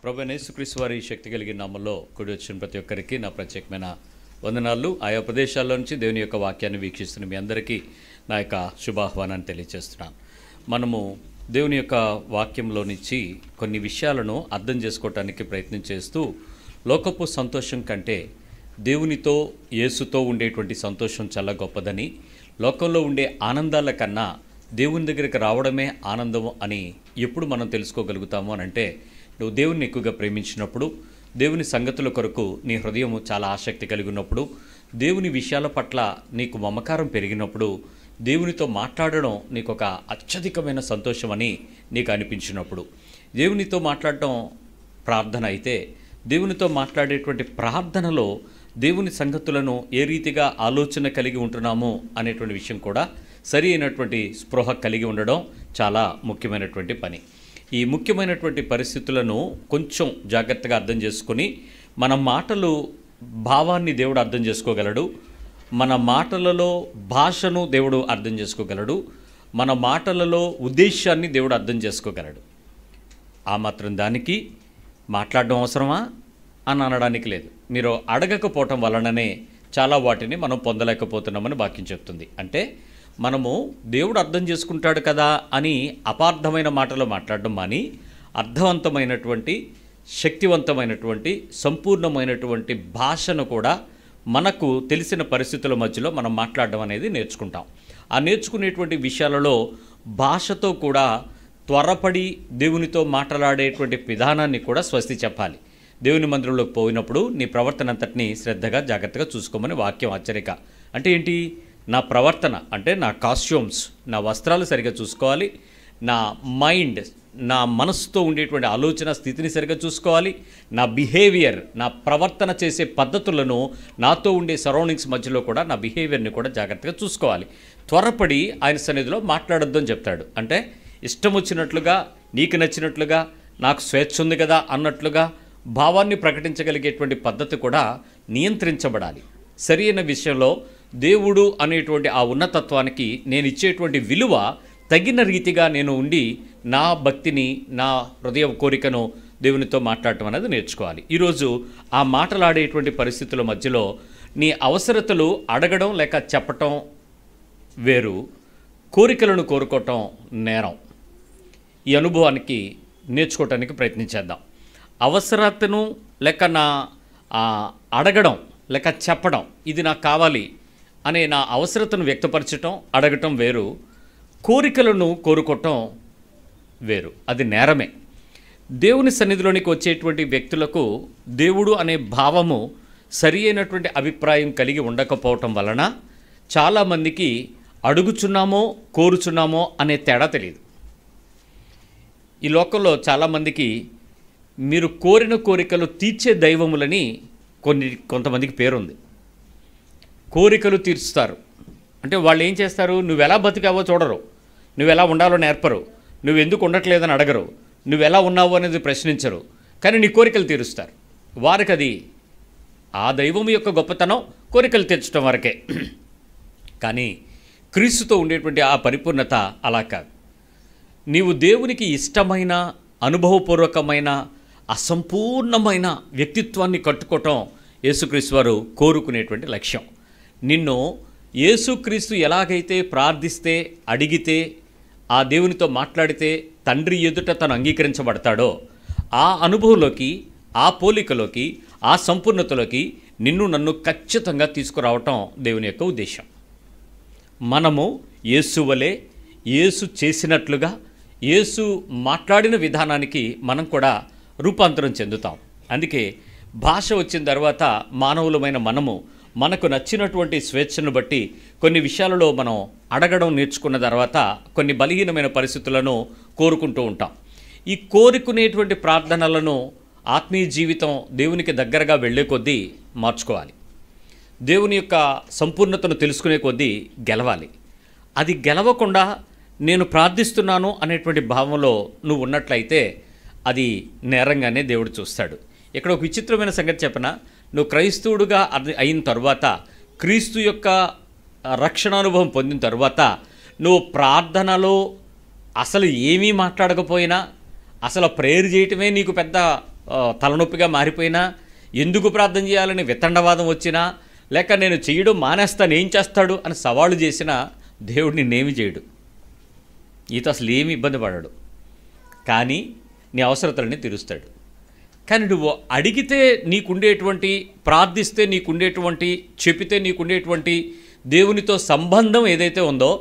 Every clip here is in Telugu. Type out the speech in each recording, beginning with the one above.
ప్రభువైన యేసుక్రీస్తు వారి శక్తి కలిగిన నామములో కూడి వచ్చిన ప్రతి ఒక్కరికి నా ప్రత్యేకమైన వందనాలు. ఆయా ప్రదేశాల్లో నుంచి దేవుని యొక్క వాక్యాన్ని వీక్షిస్తున్న మీ అందరికీ నా యొక్క శుభాహ్వానాన్ని తెలియజేస్తున్నాను. మనము దేవుని యొక్క వాక్యంలో నుంచి కొన్ని విషయాలను అర్థం చేసుకోవటానికి ప్రయత్నం చేస్తూ లోకపు సంతోషం కంటే దేవునితో యేసుతో ఉండేటువంటి సంతోషం చాలా గొప్పదని, లోకంలో ఉండే ఆనందాల కన్నా దేవుని దగ్గరికి రావడమే ఆనందం అని ఎప్పుడు మనం తెలుసుకోగలుగుతాము అని అంటే, నువ్వు దేవుని ఎక్కువగా ప్రేమించినప్పుడు, దేవుని సంగతుల కొరకు నీ హృదయం చాలా ఆసక్తి కలిగి ఉన్నప్పుడు, దేవుని విషయాల పట్ల నీకు మమకారం పెరిగినప్పుడు, దేవునితో మాట్లాడడం నీకు ఒక అత్యధికమైన సంతోషం అని నీకు అనిపించినప్పుడు, దేవునితో మాట్లాడటం ప్రార్థన అయితే దేవునితో మాట్లాడేటువంటి ప్రార్థనలో దేవుని సంగతులను ఏ రీతిగా ఆలోచన కలిగి ఉంటున్నామో అనేటువంటి విషయం కూడా సరి అయినటువంటి స్పృహ కలిగి ఉండడం చాలా ముఖ్యమైనటువంటి పని. ఈ ముఖ్యమైనటువంటి పరిస్థితులను కొంచెం జాగ్రత్తగా అర్థం చేసుకొని, మన మాటలు భావాన్ని దేవుడు అర్థం చేసుకోగలడు, మన మాటలలో భాషను దేవుడు అర్థం చేసుకోగలడు, మన మాటలలో ఉద్దేశాన్ని దేవుడు అర్థం చేసుకోగలడు. ఆ మాత్రం దానికి మాట్లాడడం అవసరమా అని అనడానికి లేదు. మీరు అడగకపోవటం వలననే చాలా వాటిని మనం పొందలేకపోతున్నామని వాక్యం చెప్తుంది. అంటే మనము దేవుడు అర్థం చేసుకుంటాడు కదా అని అపార్థమైన మాటలు మాట్లాడడం మాని, అర్థవంతమైనటువంటి, శక్తివంతమైనటువంటి, సంపూర్ణమైనటువంటి భాషను కూడా మనకు తెలిసిన పరిస్థితుల మధ్యలో మనం మాట్లాడడం అనేది నేర్చుకుంటాం. ఆ నేర్చుకునేటువంటి విషయాలలో భాషతో కూడా త్వరపడి దేవునితో మాట్లాడేటువంటి విధానాన్ని కూడా స్వస్తి చెప్పాలి. దేవుని మందిరంలోకి పోయినప్పుడు నీ ప్రవర్తన అంతటిని శ్రద్ధగా జాగ్రత్తగా చూసుకోమని వాక్యం హెచ్చరిక. అంటే ఏంటి? నా ప్రవర్తన అంటే నా కాస్ట్యూమ్స్, నా వస్త్రాలు సరిగా చూసుకోవాలి, నా మైండ్, నా మనసుతో ఉండేటువంటి ఆలోచన స్థితిని సరిగా చూసుకోవాలి, నా బిహేవియర్, నా ప్రవర్తన చేసే పద్ధతులను, నాతో ఉండే సరౌండింగ్స్ మధ్యలో కూడా నా బిహేవియర్ని కూడా జాగ్రత్తగా చూసుకోవాలి. త్వరపడి ఆయన సన్నిధిలో మాట్లాడొద్దు అని చెప్తాడు. అంటే ఇష్టం వచ్చినట్లుగా, నీకు నచ్చినట్లుగా, నాకు స్వేచ్ఛ ఉంది కదా అన్నట్లుగా భావాన్ని ప్రకటించగలిగేటువంటి పద్ధతి కూడా నియంత్రించబడాలి. సరి అయిన విషయంలో దేవుడు అనేటువంటి ఆ ఉన్నతత్వానికి నేను ఇచ్చేటువంటి విలువ తగిన రీతిగా నేను ఉండి నా భక్తిని, నా హృదయ కోరికను దేవునితో మాట్లాడటం అనేది నేర్చుకోవాలి. ఈరోజు ఆ మాటలాడేటువంటి పరిస్థితుల మధ్యలో నీ అవసరతలు అడగడం లేక చెప్పటం వేరు, కోరికలను కోరుకోవటం నేరం. ఈ అనుభవానికి నేర్చుకోవటానికి ప్రయత్నించేద్దాం. అవసరతను లేక నా అడగడం లేక చెప్పడం, ఇది నాకు కావాలి అనే నా అవసరతను వ్యక్తపరచటం, అడగటం వేరు, కోరికలను కోరుకోవటం వేరు. అది నేరమే. దేవుని సన్నిధిలోనికి వచ్చేటువంటి వ్యక్తులకు దేవుడు అనే భావము సరి అయినటువంటి అభిప్రాయం కలిగి ఉండకపోవటం వలన చాలామందికి అడుగుచున్నామో కోరుచున్నామో అనే తేడా తెలియదు. ఈ లోకంలో చాలామందికి మీరు కోరిన కోరికలు తీర్చే దైవములని కొంతమందికి పేరుంది. కోరికలు తీర్చుతారు అంటే వాళ్ళు ఏం చేస్తారు? నువ్వెలా బతికావో చూడరు, నువ్వెలా ఉండాలో నేర్పరు, నువ్వెందుకు ఉండట్లేదని అడగరు, నువ్వెలా ఉన్నావు అనేది ప్రశ్నించరు, కానీ నీ కోరికలు తీరుస్తారు. వారికి అది ఆ దైవం యొక్క గొప్పతనం కోరికలు తీర్చడం వరకే. కానీ క్రీస్తుతో ఉండేటువంటి ఆ పరిపూర్ణత అలా కాదు. నీవు దేవునికి ఇష్టమైన, అనుభవపూర్వకమైన, అసంపూర్ణమైన వ్యక్తిత్వాన్ని కట్టుకోవటం యేసుక్రీస్తు వారు కోరుకునేటువంటి లక్ష్యం. నిన్ను యేసుక్రీస్తు ఎలాగైతే ప్రార్థిస్తే, అడిగితే, ఆ దేవునితో మాట్లాడితే తండ్రి ఎదుట తను అంగీకరించబడతాడో ఆ అనుభవంలోకి, ఆ పోలికలోకి, ఆ సంపూర్ణతలోకి నిన్ను నన్ను ఖచ్చితంగా తీసుకురావటం దేవుని యొక్క ఉద్దేశం. మనము యేసు వలె, యేసు చేసినట్లుగా, యేసు మాట్లాడిన విధానానికి మనం కూడా రూపాంతరం చెందుతాం. అందుకే భాష వచ్చిన తర్వాత మానవులమైన మనము మనకు నచ్చినటువంటి స్వేచ్ఛను బట్టి కొన్ని విషయాలలో మనం అడగడం నేర్చుకున్న తర్వాత కొన్ని బలహీనమైన పరిస్థితులను కోరుకుంటూ ఉంటాం. ఈ కోరుకునేటువంటి ప్రార్థనలను ఆత్మీయ జీవితం దేవునికి దగ్గరగా వెళ్ళే కొద్దీ మార్చుకోవాలి. దేవుని యొక్క సంపూర్ణతను తెలుసుకునే కొద్దీ గెలవాలి. అది గెలవకుండా నేను ప్రార్థిస్తున్నాను అనేటువంటి భావంలో నువ్వు ఉన్నట్లయితే అది నేరంగానే దేవుడు చూస్తాడు. ఇక్కడ ఒక విచిత్రమైన సంగతి చెప్పనా? నువ్వు క్రైస్తవుడుగా అయిన తర్వాత, క్రీస్తు యొక్క రక్షణానుభవం పొందిన తర్వాత, నువ్వు ప్రార్థనలో అసలు ఏమీ మాట్లాడకపోయినా, అసలు ప్రేయర్ చేయటమే నీకు పెద్ద తలనొప్పిగా మారిపోయినా, ఎందుకు ప్రార్థన చేయాలని వితండవాదం వచ్చినా, లేక నేను చేయడం మానేస్తాను ఏం చేస్తాడు అని సవాళ్ళు చేసినా దేవుడు నిన్నేమి చేయడు. ఈత అసలు ఏమి ఇబ్బంది పడాడు, కానీ నీ అవసరతలని తీరుస్తాడు. కానీ నువ్వు అడిగితే నీకుండేటువంటి, ప్రార్థిస్తే నీకుండేటువంటి, చెప్పితే నీకుండేటువంటి దేవునితో సంబంధం ఏదైతే ఉందో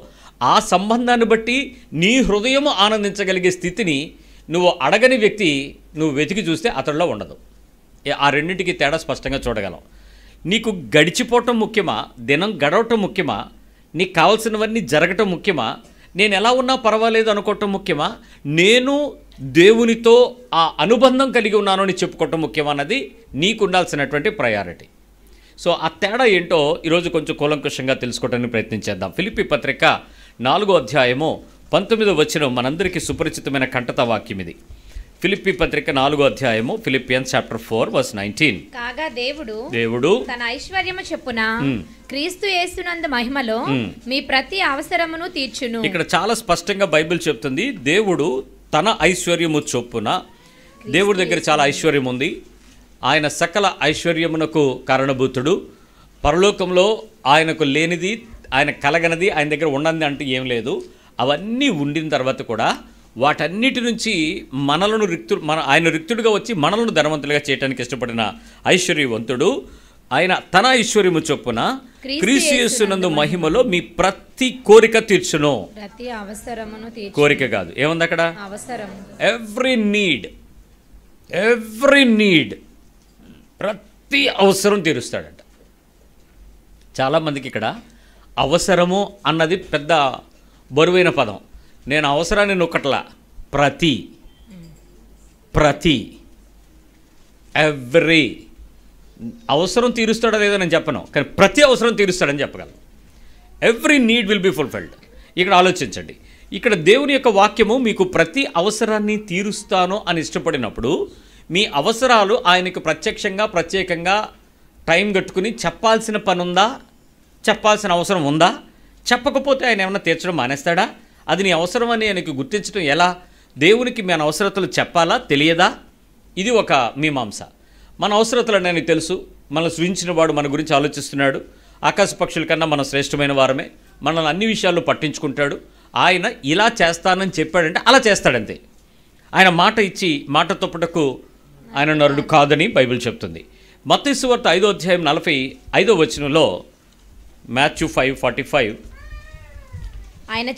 ఆ సంబంధాన్ని బట్టి నీ హృదయం ఆనందించగలిగే స్థితిని నువ్వు అడగని వ్యక్తి నువ్వు వెతికి చూస్తే అతడిలో ఉండదు. ఆ రెండింటికి తేడా స్పష్టంగా చూడగలం. నీకు గడిచిపోవటం ముఖ్యమా, దినం గడవటం ముఖ్యమా, నీకు కావాల్సినవన్నీ జరగటం ముఖ్యమా, నేను ఎలా ఉన్నా పర్వాలేదు అనుకోవటం ముఖ్యమా, నేను దేవునితో ఆ అనుబంధం కలిగి ఉన్నాను అని చెప్పుకోవటం ముఖ్యమా అన్నది నీకు ఉండాల్సినటువంటి ప్రయారిటీ. సో ఆ తేడా ఏంటో ఈరోజు కొంచెం కూలంకుషంగా తెలుసుకోవడానికి ప్రయత్నించేద్దాం. ఫిలిప్పీ పత్రిక 4వ అధ్యాయము 19వ వచనం మనందరికీ సుపరిచితమైన కంటత వాక్యం ఇది. ఫిలిప్పీ పత్రిక 4వ అధ్యాయము, ఫిలిప్పియన్స్ చాప్టర్ 4:19. కాగా దేవుడు తన ఐశ్వర్యము చొప్పున క్రీస్తు యేసునందు మహిమలో మీ ప్రతి అవసరమును తీర్చును. ఇక్కడ చాలా స్పష్టంగా బైబిల్ చెప్తుంది, దేవుడు తన ఐశ్వర్యము చొప్పున. దేవుడి దగ్గర చాలా ఐశ్వర్యం ఉంది. ఆయన సకల ఐశ్వర్యమునకు కారణభూతుడు. పరలోకంలో ఆయనకు లేనిది, ఆయన కలగనది, ఆయన దగ్గర ఉన్నది అంటే ఏం లేదు. అవన్నీ ఉండిన తర్వాత కూడా వాటన్నిటి నుంచి మనలను ఆయన రిక్తుడుగా వచ్చి మనలను ధనవంతులుగా చేయడానికి ఇష్టపడిన ఐశ్వర్యవంతుడు. ఆయన తన ఐశ్వర్యము చొప్పున క్రీస్తు యేసునందు మహిమలో మీ ప్రతి కోరిక తీర్చును. ప్రతి అవసరమును తీర్చును. కోరిక కాదు, ఏముంది అక్కడ? అవసరం. ఎవ్రీ నీడ్, ప్రతి అవసరం తీరుస్తాడంట. చాలామందికి ఇక్కడ అవసరము అన్నది పెద్ద బరువైన పదం. నేను అవసరాన్ని నొక్కట్లా, ప్రతి ఎవ్రీ అవసరం తీరుస్తాడో లేదో నేను చెప్పను, కానీ ప్రతి అవసరం తీరుస్తాడని చెప్పగలను. Every need will be fulfilled. ఇక్కడ ఆలోచించండి, ఇక్కడ దేవుని యొక్క వాక్యము మీకు ప్రతి అవసరాన్ని తీరుస్తాను అని ఇష్టపడినప్పుడు మీ అవసరాలు ఆయనకు ప్రత్యేకంగా టైం కట్టుకుని చెప్పాల్సిన పని ఉందా, చెప్పాల్సిన అవసరం ఉందా? చెప్పకపోతే ఆయన ఏమన్నా తీర్చడం మానేస్తాడా? అది నీ అవసరం అని ఆయనకు గుర్తించడం ఎలా? దేవునికి మన అవసరతలు చెప్పాలా, తెలియదా? ఇది ఒక మీమాంస. మన అవసరతలు ఆయనకు తెలుసు. మనల్ని సృజించిన వాడు మన గురించి ఆలోచిస్తున్నాడు. ఆకాశ పక్షుల కన్నా మనం శ్రేష్టమైన వారమే. మనల్ని అన్ని విషయాల్లో పట్టించుకుంటాడు. ఆయన ఇలా చేస్తానని చెప్పాడంటే అలా చేస్తాడంతే. ఆయన మాట ఇచ్చి మాట తప్పుటకు ఆయన నరుడు కాదని బైబిల్ చెప్తుంది. మత్తయి సువార్త 5వ అధ్యాయం 45వ వచనంలో, మాథ్యూ 5:45, ఆయన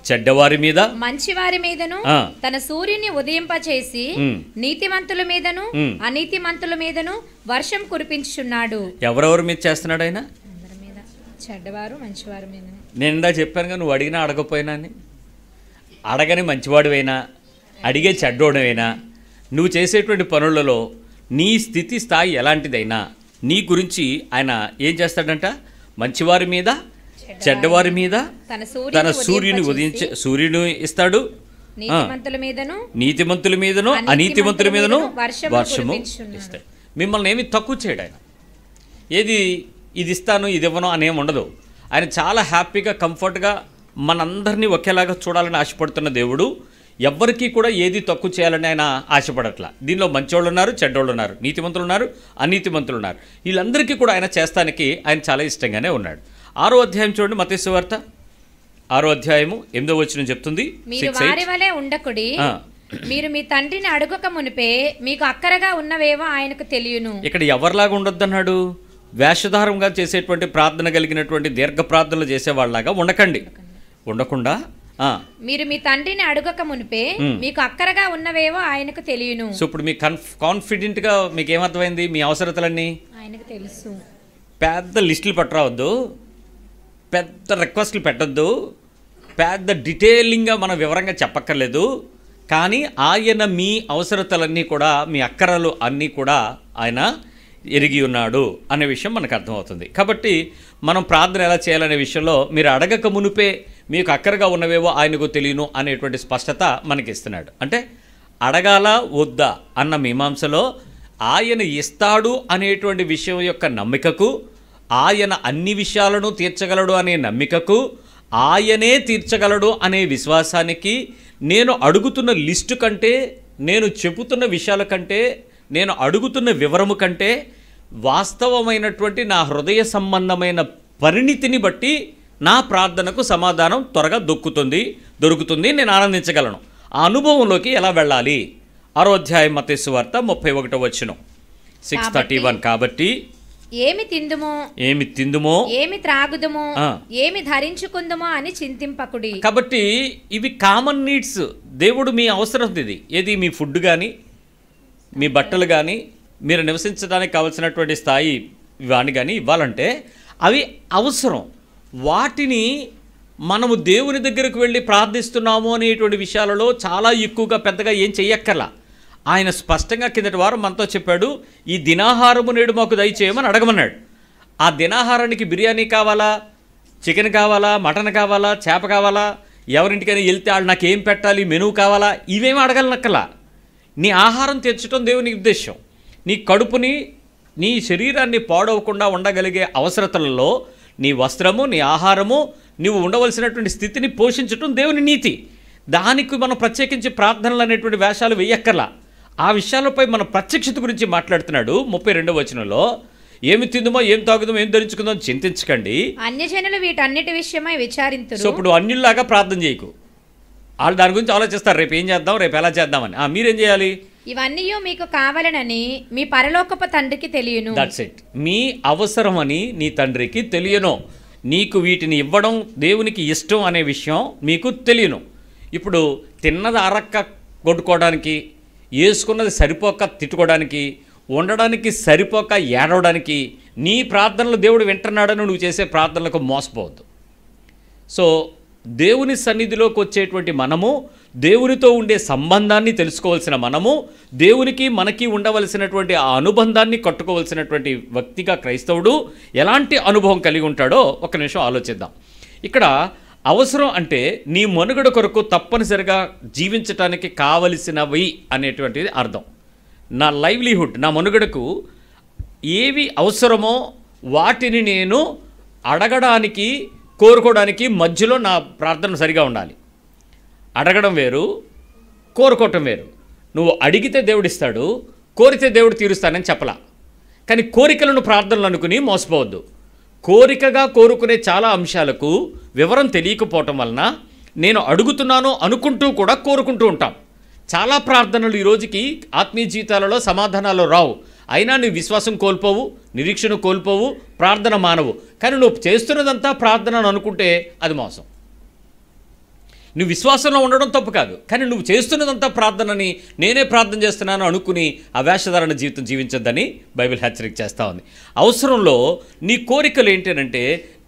చెడ్డవారి మీద మంచివారి మీదను తన సూర్యుని ఉదయింపచేసి నీతిమంతుల మీదను అనీతిమంతుల మీదను వర్షం కురిపించుచున్నాడు. ఎవరెవరి మీద చేస్తున్నాడు ఆయన? అందరి మీద, చెడ్డవారు మంచివారి మీద. నేను ఇందా చెప్పానుగా, నువ్వు అడిగినా అడగపోయినా అని. అడగని మంచివాడివైనా, అడిగే చెడ్డోడమైనా, నువ్వు చేసేటువంటి పనులలో నీ స్థాయి ఎలాంటిదైనా నీ గురించి ఆయన ఏం చేస్తాడంట? మంచివారి మీద, చెడ్డవారి మీద తన సూర్యుని ఇస్తాడు. నీతిమంతుల మీదను అనీతిమంతుల మీదను వర్షము ఇస్తాడు. మిమ్మల్ని ఏమి తక్కువ చేయడు ఆయన. ఇది ఇస్తాను ఇది ఇవ్వను అనేమి ఉండదు. ఆయన చాలా హ్యాపీగా, కంఫర్ట్గా మనందరినీ ఒకేలాగా చూడాలని ఆశపడుతున్న దేవుడు. ఎవ్వరికీ కూడా ఏది తక్కువ చేయాలని ఆయన ఆశపడట్లా. దీనిలో మంచోళ్ళు ఉన్నారు, చెడ్డోళ్ళు ఉన్నారు, నీతిమంతులు ఉన్నారు, అనీతిమంతులు ఉన్నారు. వీళ్ళందరికీ కూడా ఆయన చేస్తానికి ఆయన చాలా ఇష్టంగానే ఉన్నాడు. 6వ అధ్యాయం చూడండి, మత్తయి సువార్త 6వ అధ్యాయము 8వ వచనం చెప్తుంది, మీరు వారి వలె ఉండకుడి, మీరు మీ తండ్రిని అడుగక మునిపే మీకు అక్కరగా ఉన్నవేవో ఆయనకు తెలియను. ఇక్కడ ఎవరిలాగా ఉండొద్దన్నాడు? వేషధారంగా చేసేటువంటి ప్రార్థన కలిగినటువంటి దీర్ఘ ప్రార్థనలు చేసేవాళ్ళలాగా ఉండకుండా మీరు మీ తండ్రిని అడుగక మునిపే మీకు అక్కరగా ఉన్నవేవో ఆయనకు తెలియను. సో ఇప్పుడు మీకు కాన్ఫిడెంట్గా మీకు ఏమర్థమైంది? మీ అవసరతలన్నీ ఆయనకు తెలుసు. పెద్ద లిస్టులు పట్టరావద్దు, పెద్ద రిక్వెస్ట్లు పెట్టద్దు, పెద్ద డీటెయిలింగ్గా మనం వివరంగా చెప్పక్కర్లేదు. కానీ ఆయన మీ అవసరతలన్నీ కూడా, మీ అక్కరలు అన్నీ కూడా ఆయన ఎరిగి ఉన్నాడు అనే విషయం మనకు అర్థమవుతుంది. కాబట్టి మనం ప్రార్థన ఎలా చేయాలనే విషయంలో మీరు అడగక మునిపే మీకు అక్కరగా ఉన్నవేవో ఆయనకు తెలియను అనేటువంటి స్పష్టత మనకి ఇస్తున్నాడు. అంటే అడగాల వద్దా అన్న మీమాంసలో ఆయన ఇస్తాడు అనేటువంటి విషయం యొక్క నమ్మికకు, ఆయన అన్ని విషయాలను తీర్చగలడు అనే నమ్మికకు, ఆయనే తీర్చగలడు అనే విశ్వాసానికి, నేను అడుగుతున్న లిస్టు కంటే నేను చెబుతున్న విషయాల కంటే, నేను అడుగుతున్న వివరము కంటే వాస్తవమైనటువంటి నా హృదయ సంబంధమైన పరిణితిని బట్టి నా ప్రార్థనకు సమాధానం త్వరగా దొరుకుతుంది, నేను ఆనందించగలను. ఆ అనుభవంలోకి ఎలా వెళ్ళాలి? 6వ అధ్యాయం మత్తయి సువార్త 31వ వచనం 6:31. కాబట్టి ఏమి తిందుమో ఏమి త్రాగుదుమో ఏమి ధరించుకుందుమో అని చింతింపకుడి. కాబట్టి ఇవి కామన్ నీడ్స్. దేవుడు మీ అవసరం ఇది. ఏది? మీ ఫుడ్ కానీ, మీ బట్టలు కానీ, మీరు నివసించడానికి కావాల్సినటువంటి స్థాయి ఇవన్నీ కానీ ఇవ్వాలంటే అవి అవసరం. వాటిని మనము దేవుని దగ్గరకు వెళ్ళి ప్రార్థిస్తున్నాము అనేటువంటి విషయాలలో చాలా ఎక్కువగా పెద్దగా ఏం చెయ్యక్కర్లా. ఆయన స్పష్టంగా కిందటి వారం మనతో చెప్పాడు, ఈ దినాహారము నేడు మాకు దయచేయమని అడగమన్నాడు. ఆ దినాహారానికి బిర్యానీ కావాలా, చికెన్ కావాలా, మటన్ కావాలా, చేప కావాలా, ఎవరింటికైనా వెళ్తే వాళ్ళు నాకు ఏం పెట్టాలి, మెనూ కావాలా, ఇవేమీ అడగలనక్కలా. నీ ఆహారం తెచ్చటం దేవుని ఉద్దేశం. నీ కడుపుని, నీ శరీరాన్ని పాడవకుండా ఉండగలిగే అవసరతలలో నీ వస్త్రము, నీ ఆహారము, నువ్వు ఉండవలసినటువంటి స్థితిని పోషించటం దేవుని నీతి. దానికి మనం ప్రత్యేకించి ప్రార్థనలు అనేటువంటి వేషాలు వేయక్కర్లా. ఆ విషయాలపై మన ప్రత్యక్షత గురించి మాట్లాడుతున్నాడు 32వ వచనంలో. ఏమి తిందుమో, ఏం తాగుదామో, ఏం ధరించుకుందాం చింతించకండి, అన్యజనులు వీటన్నిటి విషయమై విచారింతురు. సో ఇప్పుడు అన్యుల్లాగా ప్రార్థన చేయకు. వాళ్ళు దాని గురించి ఆలోచిస్తారు, రేపు ఏం చేద్దాం, రేపు ఎలా చేద్దామని. మీరేం చేయాలి? ఇవన్నీ మీకు కావాలనని మీ పరలోకపు తండ్రికి తెలియను. That's it. మీ అవసరమని నీ తండ్రికి తెలియను. నీకు వీటిని ఇవ్వడం దేవునికి ఇష్టం అనే విషయం మీకు తెలియను. ఇప్పుడు తిన్నది అరక్క కొట్టుకోవడానికి, వేసుకున్నది సరిపోక తిట్టుకోవడానికి, ఉండడానికి సరిపోక ఏడవడానికి నీ ప్రార్థనలు దేవుడు వింటున్నాడని నువ్వు చేసే ప్రార్థనలకు మోసపోవద్దు. సో దేవుని సన్నిధిలోకి వచ్చేటువంటి మనము, దేవునితో ఉండే సంబంధాన్ని తెలుసుకోవాల్సిన మనము, దేవునికి మనకి ఉండవలసినటువంటి ఆ అనుబంధాన్ని కట్టుకోవాల్సినటువంటి వ్యక్తిగా క్రైస్తవుడు ఎలాంటి అనుభవం కలిగి ఉంటాడో ఒక నిమిషం ఆలోచిద్దాం. ఇక్కడ అవసరం అంటే నీ మనుగడ కొరకు తప్పనిసరిగా జీవించటానికి కావలసినవి అనేటువంటిది అర్థం. నా లైవ్లీహుడ్, నా మనుగడకు ఏవి అవసరమో వాటిని నేను అడగడానికి, కోరుకోవడానికి మధ్యలో నా ప్రార్థన సరిగా ఉండాలి. అడగడం వేరు, కోరుకోవటం వేరు. నువ్వు అడిగితే దేవుడిస్తాడు, కోరితే దేవుడు తీరుస్తానని చెప్పలా. కానీ కోరికలను ప్రార్థనలు అనుకుని మోసపోవద్దు. కోరికగా కోరుకునే చాలా అంశాలకు వివరం తెలియకపోవటం వలన నేను అడుగుతున్నాను అనుకుంటూ కూడా కోరుకుంటూ ఉంటాం. చాలా ప్రార్థనలు ఈ రోజుకి ఆత్మీయ జీవితాలలో సమాధానాలు రావు. అయినా నువ్వు విశ్వాసం కోల్పోవు, నిరీక్షణ కోల్పోవు, ప్రార్థన మానవు. కానీ నువ్వు చేస్తున్నదంతా ప్రార్థన అని అనుకుంటే అది మోసం. నువ్వు విశ్వాసంలో ఉండడం తప్పు కాదు, కానీ నువ్వు చేస్తున్నదంతా ప్రార్థనని, నేనే ప్రార్థన చేస్తున్నాను అనుకుని అవేషధారణ జీవితం జీవించొద్దని బైబిల్ హెచ్చరిక చేస్తూ ఉంది. అవసరంలో నీ కోరికలు ఏంటంటే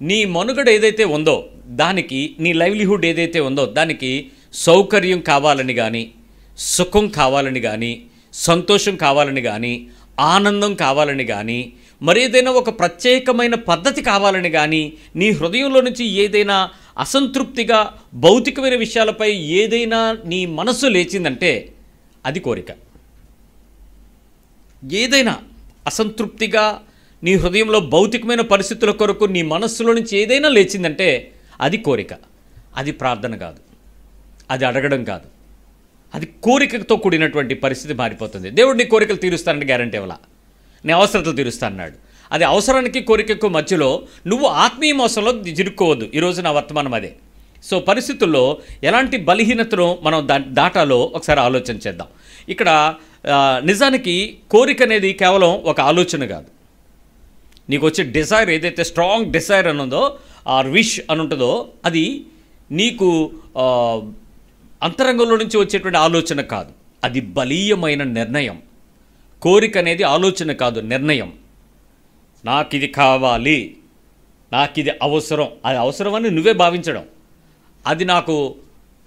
నీ మనుగడ ఏదైతే ఉందో దానికి, నీ లైవ్లీహుడ్ ఏదైతే ఉందో దానికి సౌకర్యం కావాలని కానీ, సుఖం కావాలని కానీ, సంతోషం కావాలని కానీ, ఆనందం కావాలని కానీ, మరేదైనా ఒక ప్రత్యేకమైన పద్ధతి కావాలని కానీ, నీ హృదయంలో నుంచి ఏదైనా అసంతృప్తిగా భౌతికమైన విషయాలపై ఏదైనా నీ మనస్సు లేచిందంటే అది కోరిక. ఏదైనా అసంతృప్తిగా నీ హృదయంలో భౌతికమైన పరిస్థితుల కొరకు నీ మనస్సులో నుంచి ఏదైనా లేచిందంటే అది కోరిక. అది ప్రార్థన కాదు, అది అడగడం కాదు, అది కోరికతో కూడినటువంటి పరిస్థితి మారిపోతుంది. దేవుడు నీ కోరికలు తీరుస్తానని గ్యారంటీ ఇవ్వాల, నీ అవసరతలు తీరుస్తా అన్నాడు. అది అవసరానికి కోరికకు మధ్యలో నువ్వు ఆత్మీయ మోసంలో చిరుక్కోవద్దు. ఈరోజు నా వర్తమానం అదే. సో పరిస్థితుల్లో ఎలాంటి బలహీనతను మనం దాటాలో ఒకసారి ఆలోచన చేద్దాం. ఇక్కడ నిజానికి కోరిక అనేది కేవలం ఒక ఆలోచన కాదు. నీకు వచ్చే డిజైర్ ఏదైతే స్ట్రాంగ్ డిజైర్ అని ఉందో, ఆర్ విష్ అని ఉంటుందో, అది నీకు అంతరంగంలో నుంచి వచ్చేటువంటి ఆలోచన కాదు, అది బలీయమైన నిర్ణయం. కోరిక అనేది ఆలోచన కాదు, నిర్ణయం. నాకు ఇది కావాలి, నాకు ఇది అవసరం, అది అవసరమని నువ్వే భావించడం, అది నాకు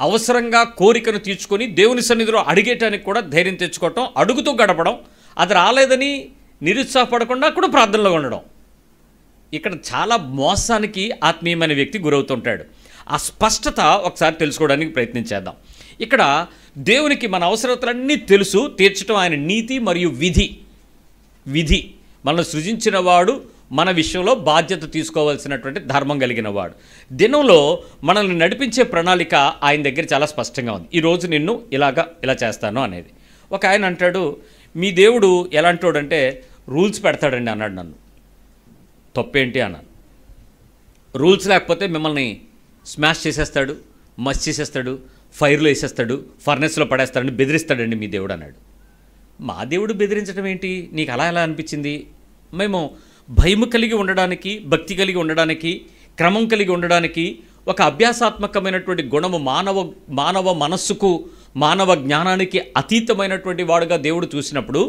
అవసరంగా కోరికను తీర్చుకొని దేవుని సన్నిధిలో అడిగేటానికి కూడా ధైర్యం తెచ్చుకోవటం, అడుగుతూ గడపడం, అది రాలేదని నిరుత్సాహపడకుండా కూడా ప్రార్థనలో ఉండడం. ఇక్కడ చాలా మోసానికి ఆత్మీయమైన వ్యక్తి గురవుతుంటాడు. ఆ స్పష్టత ఒకసారి తెలుసుకోవడానికి ప్రయత్నించేద్దాం. ఇక్కడ దేవునికి మన అవసరతలన్నీ తెలుసు, తీర్చడం ఆయన నీతి మరియు విధి. మనల్ని సృజించిన వాడు మన విషయంలో బాధ్యత తీసుకోవాల్సినటువంటి ధర్మం కలిగిన వాడు. దినంలో మనల్ని నడిపించే ప్రణాళిక ఆయన దగ్గర చాలా స్పష్టంగా ఉంది. ఈరోజు నిన్ను ఇలా చేస్తాను అనేది. ఒక ఆయన అంటాడు, మీ దేవుడు ఎలాంటోడంటే రూల్స్ పెడతాడండి అన్నాడు. నన్ను తప్పేంటి అన్నాను. రూల్స్ లేకపోతే మిమ్మల్ని స్మాష్ చేసేస్తాడు, మస్ చేసేస్తాడు, ఫైర్లో వేసేస్తాడు, ఫర్నెస్లో పడేస్తాడని బెదిరిస్తాడండి మీ దేవుడు అన్నాడు. మా దేవుడు బెదిరించడం ఏంటి, నీకు అలా ఎలా అనిపించింది? మేము భయము కలిగి ఉండడానికి, భక్తి కలిగి ఉండడానికి, క్రమం కలిగి ఉండడానికి ఒక అభ్యాసాత్మకమైనటువంటి గుణము మానవ మనస్సుకు, మానవ జ్ఞానానికి అతీతమైనటువంటి వాడుగా దేవుడు చూసినప్పుడు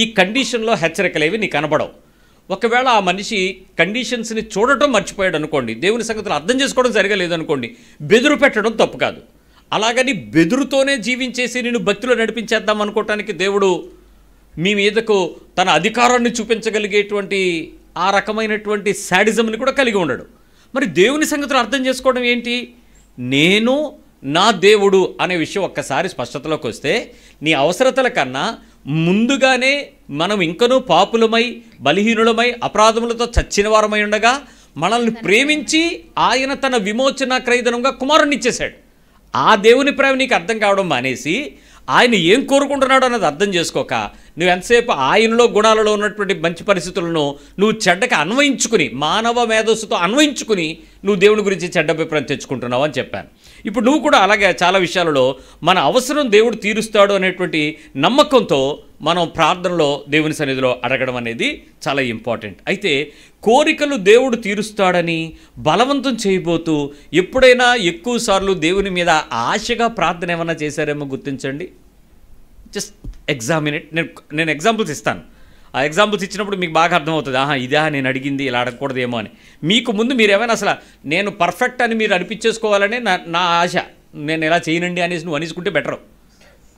ఈ కండిషన్లో హెచ్చరికలేవి నీకు కనబడవు. ఒకవేళ ఆ మనిషి కండిషన్స్ని చూడటం మర్చిపోయాడు అనుకోండి, దేవుని సంగతులు అర్థం చేసుకోవడం సరిగా లేదనుకోండి, బెదురు పెట్టడం తప్పు కాదు. అలాగని బెదురుతోనే జీవించేసి నేను భక్తిలో నడిపించేద్దాం అనుకోవటానికి దేవుడు మీ మీదకు తన అధికారాన్ని చూపించగలిగేటువంటి ఆ రకమైనటువంటి శాడిజంని కూడా కలిగి ఉండడు. మరి దేవుని సంగతులు అర్థం చేసుకోవడం ఏంటి? నేను నా దేవుడు అనే విషయం ఒక్కసారి స్పష్టతలోకి వస్తే, నీ అవసరతల కన్నా ముందుగానే మనం ఇంకనూ పాపులమై, బలహీనులమై, అపరాధములతో చచ్చిన వారమై ఉండగా మనల్ని ప్రేమించి ఆయన తన విమోచన క్రయధనంగా కుమారుణ్ణి ఇచ్చేశాడు. ఆ దేవుని ప్రేమ నీకు అర్థం కావడం మానేసి ఆయన ఏం కోరుకుంటున్నాడు అన్నది అర్థం చేసుకోక నువ్వు ఎంతసేపు ఆయనలో గుణాలలో ఉన్నటువంటి మంచి పరిస్థితులను నువ్వు చెడ్డకి అన్వయించుకుని, మానవ మేధస్సుతో అన్వయించుకుని నువ్వు దేవుని గురించి చెడ్డ అభిప్రాయం తెచ్చుకుంటున్నావు అని చెప్పాను. ఇప్పుడు నువ్వు కూడా అలాగే చాలా విషయాలలో మన అవసరం దేవుడు తీరుస్తాడు అనేటువంటి నమ్మకంతో మనం ప్రార్థనలో దేవుని సన్నిధిలో అడగడం అనేది చాలా ఇంపార్టెంట్. అయితే కోరికలు దేవుడు తీరుస్తాడని బలవంతం చేయబోతూ ఎప్పుడైనా ఎక్కువసార్లు దేవుని మీద ఆశగా ప్రార్థన ఏమన్నా చేశారేమో గుర్తించండి. Just examine it. నేను ఎగ్జాంపుల్స్ ఇస్తాను. ఆ ఎగ్జాంపుల్స్ ఇచ్చినప్పుడు మీకు బాగా అర్థమవుతుంది, ఇదా నేను అడిగింది, ఇలా అడగకూడదేమో అని. మీకు ముందు మీరు ఏమైనా అసలు నేను పర్ఫెక్ట్ అని మీరు అనిపించేసుకోవాలని నా ఆశ, నేను ఎలా చేయనండి అనేసి నువ్వు అనేసుకుంటే బెటరు.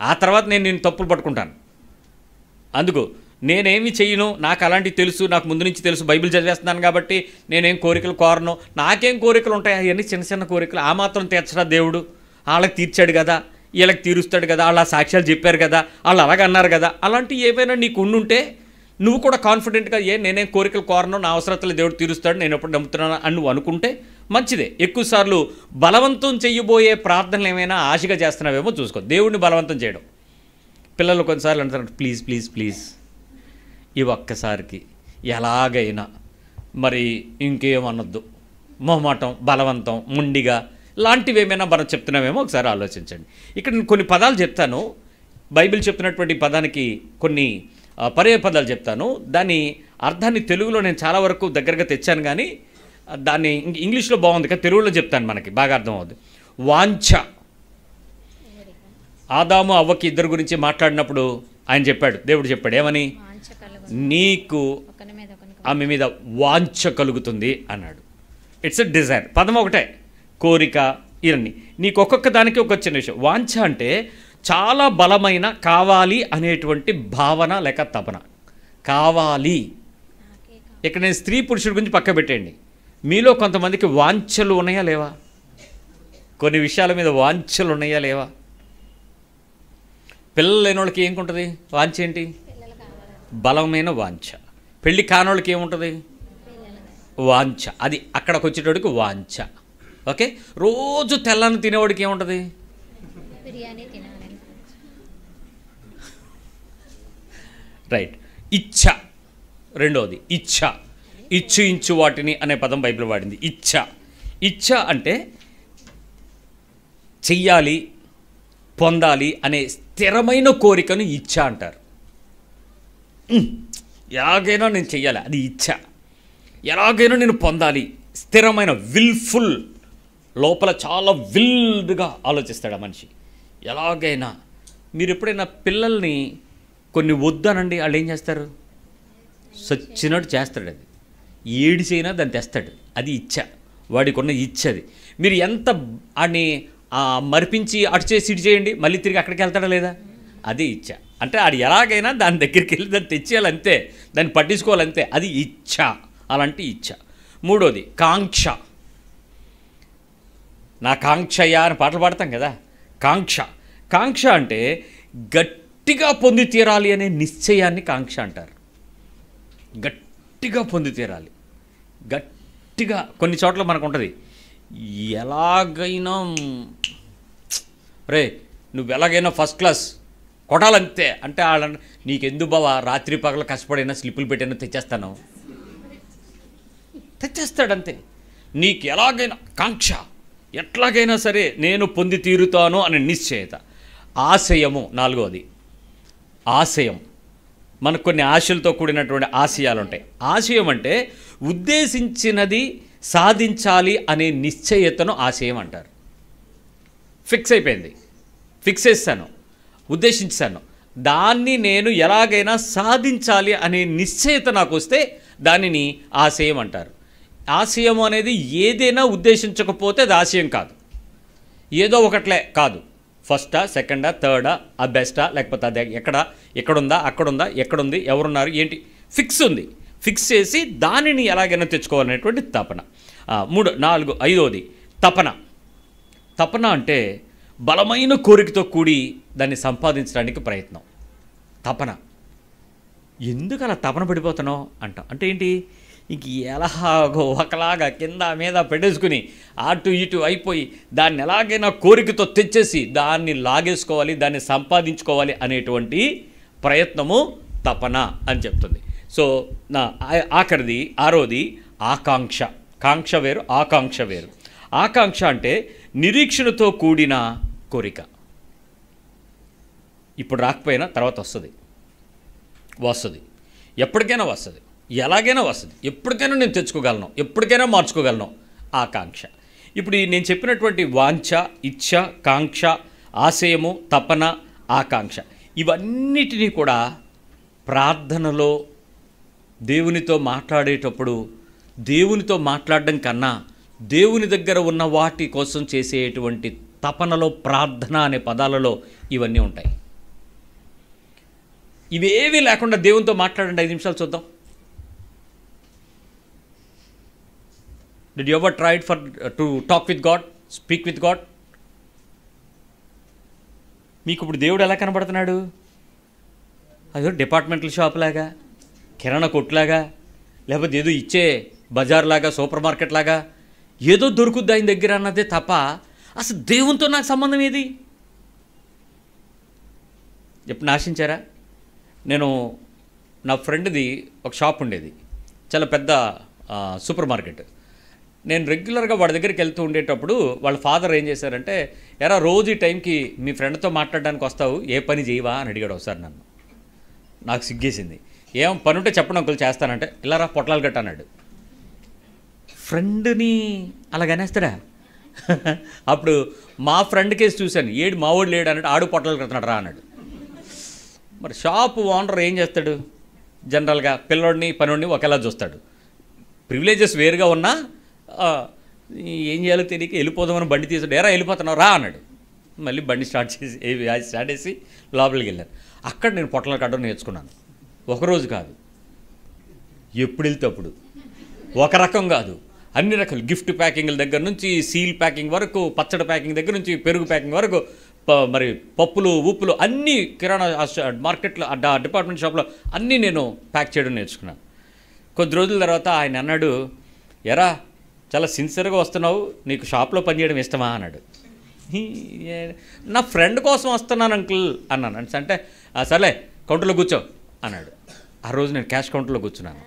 ఆ తర్వాత నేను తప్పులు పట్టుకుంటాను. అందుకు నేనేమి చెయ్యను, నాకు అలాంటివి తెలుసు, నాకు ముందు నుంచి తెలుసు, బైబిల్ చదివేస్తున్నాను కాబట్టి నేనేం కోరికలు కోరను. నాకేం కోరికలు ఉంటాయి? అవన్నీ చిన్న చిన్న కోరికలు. ఆ మాత్రం తీర్చడా దేవుడు? వాళ్ళకి తీర్చాడు కదా, వీళ్ళకి తీరుస్తాడు కదా, వాళ్ళ సాక్ష్యాలు చెప్పారు కదా, వాళ్ళు అలాగన్నారు కదా. అలాంటివి ఏవైనా నీకు ఉండుంటే నువ్వు కూడా కాన్ఫిడెంట్గా నేనేం కోరికలు కోరను, నా అవసరతలు దేవుడు తీరుస్తాడు, నేను ఎప్పుడు నమ్ముతున్నాను అని నువ్వు అనుకుంటే మంచిదే. ఎక్కువసార్లు బలవంతం చెయ్యబోయే ప్రార్థనలు ఏమైనా ఆశగా చేస్తున్నావేమో చూసుకో. దేవుడిని బలవంతం చేయడం. పిల్లలు కొన్నిసార్లు అంటారు, ప్లీజ్ ప్లీజ్ ప్లీజ్, ఈ ఒక్కసారికి ఎలాగైనా, మరి ఇంకేమనొద్దు, మొహమాటం, బలవంతం, ముండిగా లాంటివి ఏమైనా మనం చెప్తున్నామేమో ఒకసారి ఆలోచించండి. ఇక్కడ నేను కొన్ని పదాలు చెప్తాను, బైబిల్ చెప్పినటువంటి పదానికి కొన్ని పర్యాయ పదాలు చెప్తాను. దాని అర్థాన్ని తెలుగులో నేను చాలా వరకు దగ్గరగా తెచ్చాను, కానీ దాన్ని ఇంగ్లీష్లో బాగుంది కదా, తెలుగులో చెప్తాను, మనకి బాగా అర్థం అవుతుంది. వాంఛ. ఆదాము అవ్వకి ఇద్దరు గురించి మాట్లాడినప్పుడు ఆయన చెప్పాడు, దేవుడు చెప్పాడు ఏమని? నీకు ఆమె మీద వాంఛ కలుగుతుంది అన్నాడు. It's a desire. పదం ఒకటే, కోరిక, ఇవన్నీ. నీకు ఒక్కొక్క దానికి ఒక చిన్న విషయం. వాంఛ అంటే చాలా బలమైన కావాలి అనేటువంటి భావన లేక తపన. కావాలి. ఇక్కడ నేను స్త్రీ పురుషుడి గురించి పక్క పెట్టేయండి. మీలో కొంతమందికి వాంఛలు ఉన్నాయా లేవా? కొన్ని విషయాల మీద వాంఛలు ఉన్నాయా లేవా? పిల్లలు లేని వాళ్ళకి ఏముంటుంది వాంఛ? ఏంటి? బలమైన వాంఛ. పెళ్ళి కానోళ్ళకి ఏముంటుంది? వాంఛ. అది అక్కడికి వచ్చేటోడికి వాంఛ. ఓకే. రోజు తెల్లని తినేవాడికి ఏముంటుంది? రైట్. ఇచ్ఛ. రెండవది ఇచ్ఛ. ఇచ్చు వాటిని అనే పదం బైబిల్ వాడింది. ఇచ్ఛ. ఇచ్ఛ అంటే చెయ్యాలి, పొందాలి అనే స్థిరమైన కోరికను ఇచ్ఛ అంటారు. ఎలాగైనా నేను చెయ్యాలి, అది ఇచ్ఛ. ఎలాగైనా నేను పొందాలి, స్థిరమైన విల్ఫుల్, లోపల చాలా విల్డ్గా ఆలోచిస్తాడు ఆ మనిషి. ఎలాగైనా. మీరు ఎప్పుడైనా పిల్లల్ని కొన్ని వద్దనండి, వాళ్ళు ఏం చేస్తారు? సచ్చినట్టు చేస్తాడు. అది ఏడిచైనా దాన్ని తెస్తాడు. అది ఇచ్ఛ, వాడికి ఉన్న ఇచ్ఛ అది. మీరు ఎంత ఆడిని మరిపించి అటు చేసి ఇటు చేయండి, మళ్ళీ తిరిగి అక్కడికి వెళ్తాడా లేదా? అది ఇచ్ఛ. అంటే ఆడు ఎలాగైనా దాని దగ్గరికి వెళ్ళి దాన్ని తెచ్చేయాలంతే, దాన్ని పట్టించుకోవాలంతే. అది ఇచ్ఛ. అలాంటి ఇచ్ఛ. మూడోది కాంక్ష. నా కాంక్షయ్యా అని పాటలు పాడతాం కదా. కాంక్ష. కాంక్ష అంటే గట్టిగా పొంది తీరాలి అనే నిశ్చయాన్ని కాంక్ష అంటారు. గట్టిగా పొంది తీరాలి, గట్టిగా. కొన్ని చోట్ల మనకు ఉంటుంది, ఎలాగైనా రే నువ్వు ఎలాగైనా ఫస్ట్ క్లాస్ కొట్టాలంతే అంటే వాళ్ళ నీకెందుకు బావా రాత్రి పగలు కష్టపడైనా స్లిప్పులు పెట్టైనా తెచ్చేస్తాను, తెచ్చేస్తాడంతే. నీకు ఎలాగైనా కాంక్ష, ఎట్లాగైనా సరే నేను పొంది తీరుతాను అనే నిశ్చయత. ఆశయము నాలుగోది, ఆశయం. మనకు కొన్ని ఆశలతో కూడినటువంటి ఆశయాలు ఉంటాయి. ఆశయం అంటే ఉద్దేశించినది సాధించాలి అనే నిశ్చయతను ఆశయం అంటారు. ఫిక్స్ అయిపోయింది, ఫిక్స్ చేస్తాను, ఉద్దేశించాను, దాన్ని నేను ఎలాగైనా సాధించాలి అనే నిశ్చయత నాకు వస్తే దానిని ఆశయం అంటారు. ఆశయం అనేది ఏదైనా ఉద్దేశించకపోతే అది ఆశయం కాదు. ఏదో ఒకట్లే కాదు, ఫస్టా సెకండా థర్డా ఆ బెస్టా లేకపోతే అది ఎక్కడుందా అక్కడుందా ఎక్కడుంది ఎవరున్నారు ఏంటి ఫిక్స్ ఉంది. ఫిక్స్ చేసి దానిని ఎలాగైనా తెచ్చుకోవాలనేటువంటి తపన. 3, 4, 5వది తపన. తపన అంటే బలమైన కోరికతో కూడి దాన్ని సంపాదించడానికి ప్రయత్నం. తపన. ఎందుకు అలా తపన పడిపోతున్నావు అంటాం అంటే ఏంటి, ఇంక ఎలాగో ఒకలాగా కింద మీద పెట్టేసుకుని అటు ఇటు అయిపోయి దాన్ని ఎలాగైనా కోరికతో తెచ్చేసి దాన్ని లాగేసుకోవాలి, దాన్ని సంపాదించుకోవాలి అనేటువంటి ప్రయత్నము తపన అని చెప్తుంది. సో నా ఆఖరిది 6వది ఆకాంక్ష. కాంక్ష వేరు, ఆకాంక్ష వేరు. ఆకాంక్ష అంటే నిరీక్షణతో కూడిన కోరిక. ఇప్పుడు రాకపోయినా తర్వాత వస్తుంది, ఎప్పటికైనా వస్తుంది, ఎలాగైనా వస్తుంది, ఎప్పటికైనా నేను తెచ్చుకోగలను, ఎప్పటికైనా మార్చుకోగలను. ఆకాంక్ష. ఇప్పుడు నేను చెప్పినటువంటి వాంఛ, ఇచ్ఛ, కాంక్ష, ఆశయము, తపన, ఆకాంక్ష ఇవన్నిటినీ కూడా ప్రార్థనలో దేవునితో మాట్లాడేటప్పుడు దేవునితో మాట్లాడడం కన్నా దేవుని దగ్గర ఉన్న వాటి కోసం చేసేటువంటి తపనలో, ప్రార్థన అనే పదాలలో ఇవన్నీ ఉంటాయి. ఇవేవీ లేకుండా దేవునితో మాట్లాడండి 5 నిమిషాలు చూద్దాం. Did you ever tried to talk with God, speak with God? మీకు ఇప్పుడు దేవుడు ఎలా కనబడుతున్నాడు? అదో డిపార్ట్మెంటల్ షాప్ లాగా, కిరాణా కొట్టులాగా, లేకపోతే ఏదో ఇచ్చే బజార్ లాగా, సూపర్ మార్కెట్ లాగా ఏదో దొరుకుద్ది ఆయన దగ్గర అన్నదే తప్ప అసలు దేవునితో నాకు సంబంధం ఏది? ఎప్పుడు ఆశించారా? నేను నా ఫ్రెండ్ది ఒక షాప్ ఉండేది, చాలా పెద్ద సూపర్ మార్కెట్. నేను రెగ్యులర్గా వాడి దగ్గరికి వెళ్తూ ఉండేటప్పుడు వాళ్ళ ఫాదర్ ఏం చేశారంటే, ఎరా రోజు ఈ టైంకి మీ ఫ్రెండ్తో మాట్లాడడానికి వస్తావు, ఏ పని చేయవా అని అడిగాడు ఒకసారి నన్ను. నాకు సిగ్గేసింది. ఏం పని ఉంటే చెప్పండి అంకుల్ చేస్తానంటే, ఇలా రా పొట్లాలు గట్ట అన్నాడు. ఫ్రెండ్ని అలాగనేస్తాడా? అప్పుడు మా ఫ్రెండ్ కేసు చూశాను, ఏడు మావాడు లేడు అన్నట్టు, ఆడు పొట్లాలు కడుతున్నాడు రా అన్నాడు. మరి షాప్ ఓనర్ ఏం చేస్తాడు? జనరల్గా పిల్లోడిని పనుడిని ఒకేలా చూస్తాడు. ప్రివిలేజెస్ వేరుగా ఉన్నా ఏం చేయాలో తెలియక వెళ్ళిపోదామని బండి తీసాడు. ఎరా వెళ్ళిపోతున్నావు రా అన్నాడు. మళ్ళీ బండి స్టార్ట్ చేసి లోపలికి వెళ్ళాను. అక్కడ నేను పొట్లాలు కట్టడం నేర్చుకున్నాను. ఒకరోజు కాదు, ఎప్పుడు వెళ్తే అప్పుడు, ఒక రకం కాదు, అన్ని రకాలు. గిఫ్ట్ ప్యాకింగ్ల దగ్గర నుంచి సీల్ ప్యాకింగ్ వరకు, పచ్చడి ప్యాకింగ్ దగ్గర నుంచి పెరుగు ప్యాకింగ్ వరకు, మరి పప్పులు ఉప్పులు అన్నీ కిరాణా మార్కెట్లో డిపార్ట్మెంట్ షాప్లో అన్నీ నేను ప్యాక్ చేయడం నేర్చుకున్నాను. కొద్ది రోజుల తర్వాత ఆయన అన్నాడు, ఎరా చాలా సిన్సియర్గా వస్తున్నావు, నీకు షాప్లో పనిచేయడం ఇష్టమా అన్నాడు. నా ఫ్రెండ్ కోసం వస్తున్నాను అంకుల్ అన్నాను. అంటే సర్లే కౌంటర్లో కూర్చో అన్నాడు. ఆ రోజు నేను క్యాష్ కౌంటర్లో కూర్చున్నాను.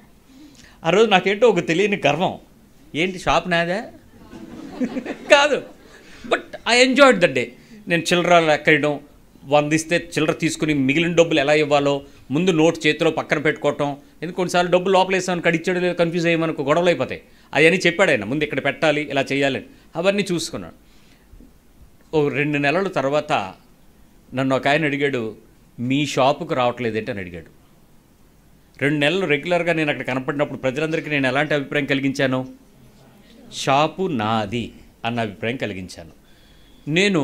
ఆ రోజు నాకేంటో ఒక తెలియని గర్వం. ఏంటి షాప్ నాదే కాదు, but I enjoyed that day. నేను చిల్లర లెక్కడం, 100 ఇస్తే చిల్లర తీసుకుని మిగిలిన డబ్బులు ఎలా ఇవ్వాలో ముందు నోట్ చేతిలో పక్కన పెట్టుకోవటం. ఎందుకు కొన్నిసార్లు డబ్బులు లోపల వేసామని కడిచ్చాడు లేదు కన్ఫ్యూజ్ అయ్యేమనుకో గొడవలు అయిపోతాయి. అవన్నీ చెప్పాడు ఆయన, ముందు ఇక్కడ పెట్టాలి ఇలా చేయాలి అవన్నీ చూసుకున్నాడు. ఓ 2 నెలల తర్వాత నన్ను ఒక ఆయన అడిగాడు, మీ షాపుకు రావట్లేదేంటి అని అడిగాడు. 2 నెలలు రెగ్యులర్గా నేను అక్కడ కనపడినప్పుడు ప్రజలందరికీ నేను ఎలాంటి అభిప్రాయం కలిగించాను? షాపు నాది అన్న అభిప్రాయం కలిగించాను. నేను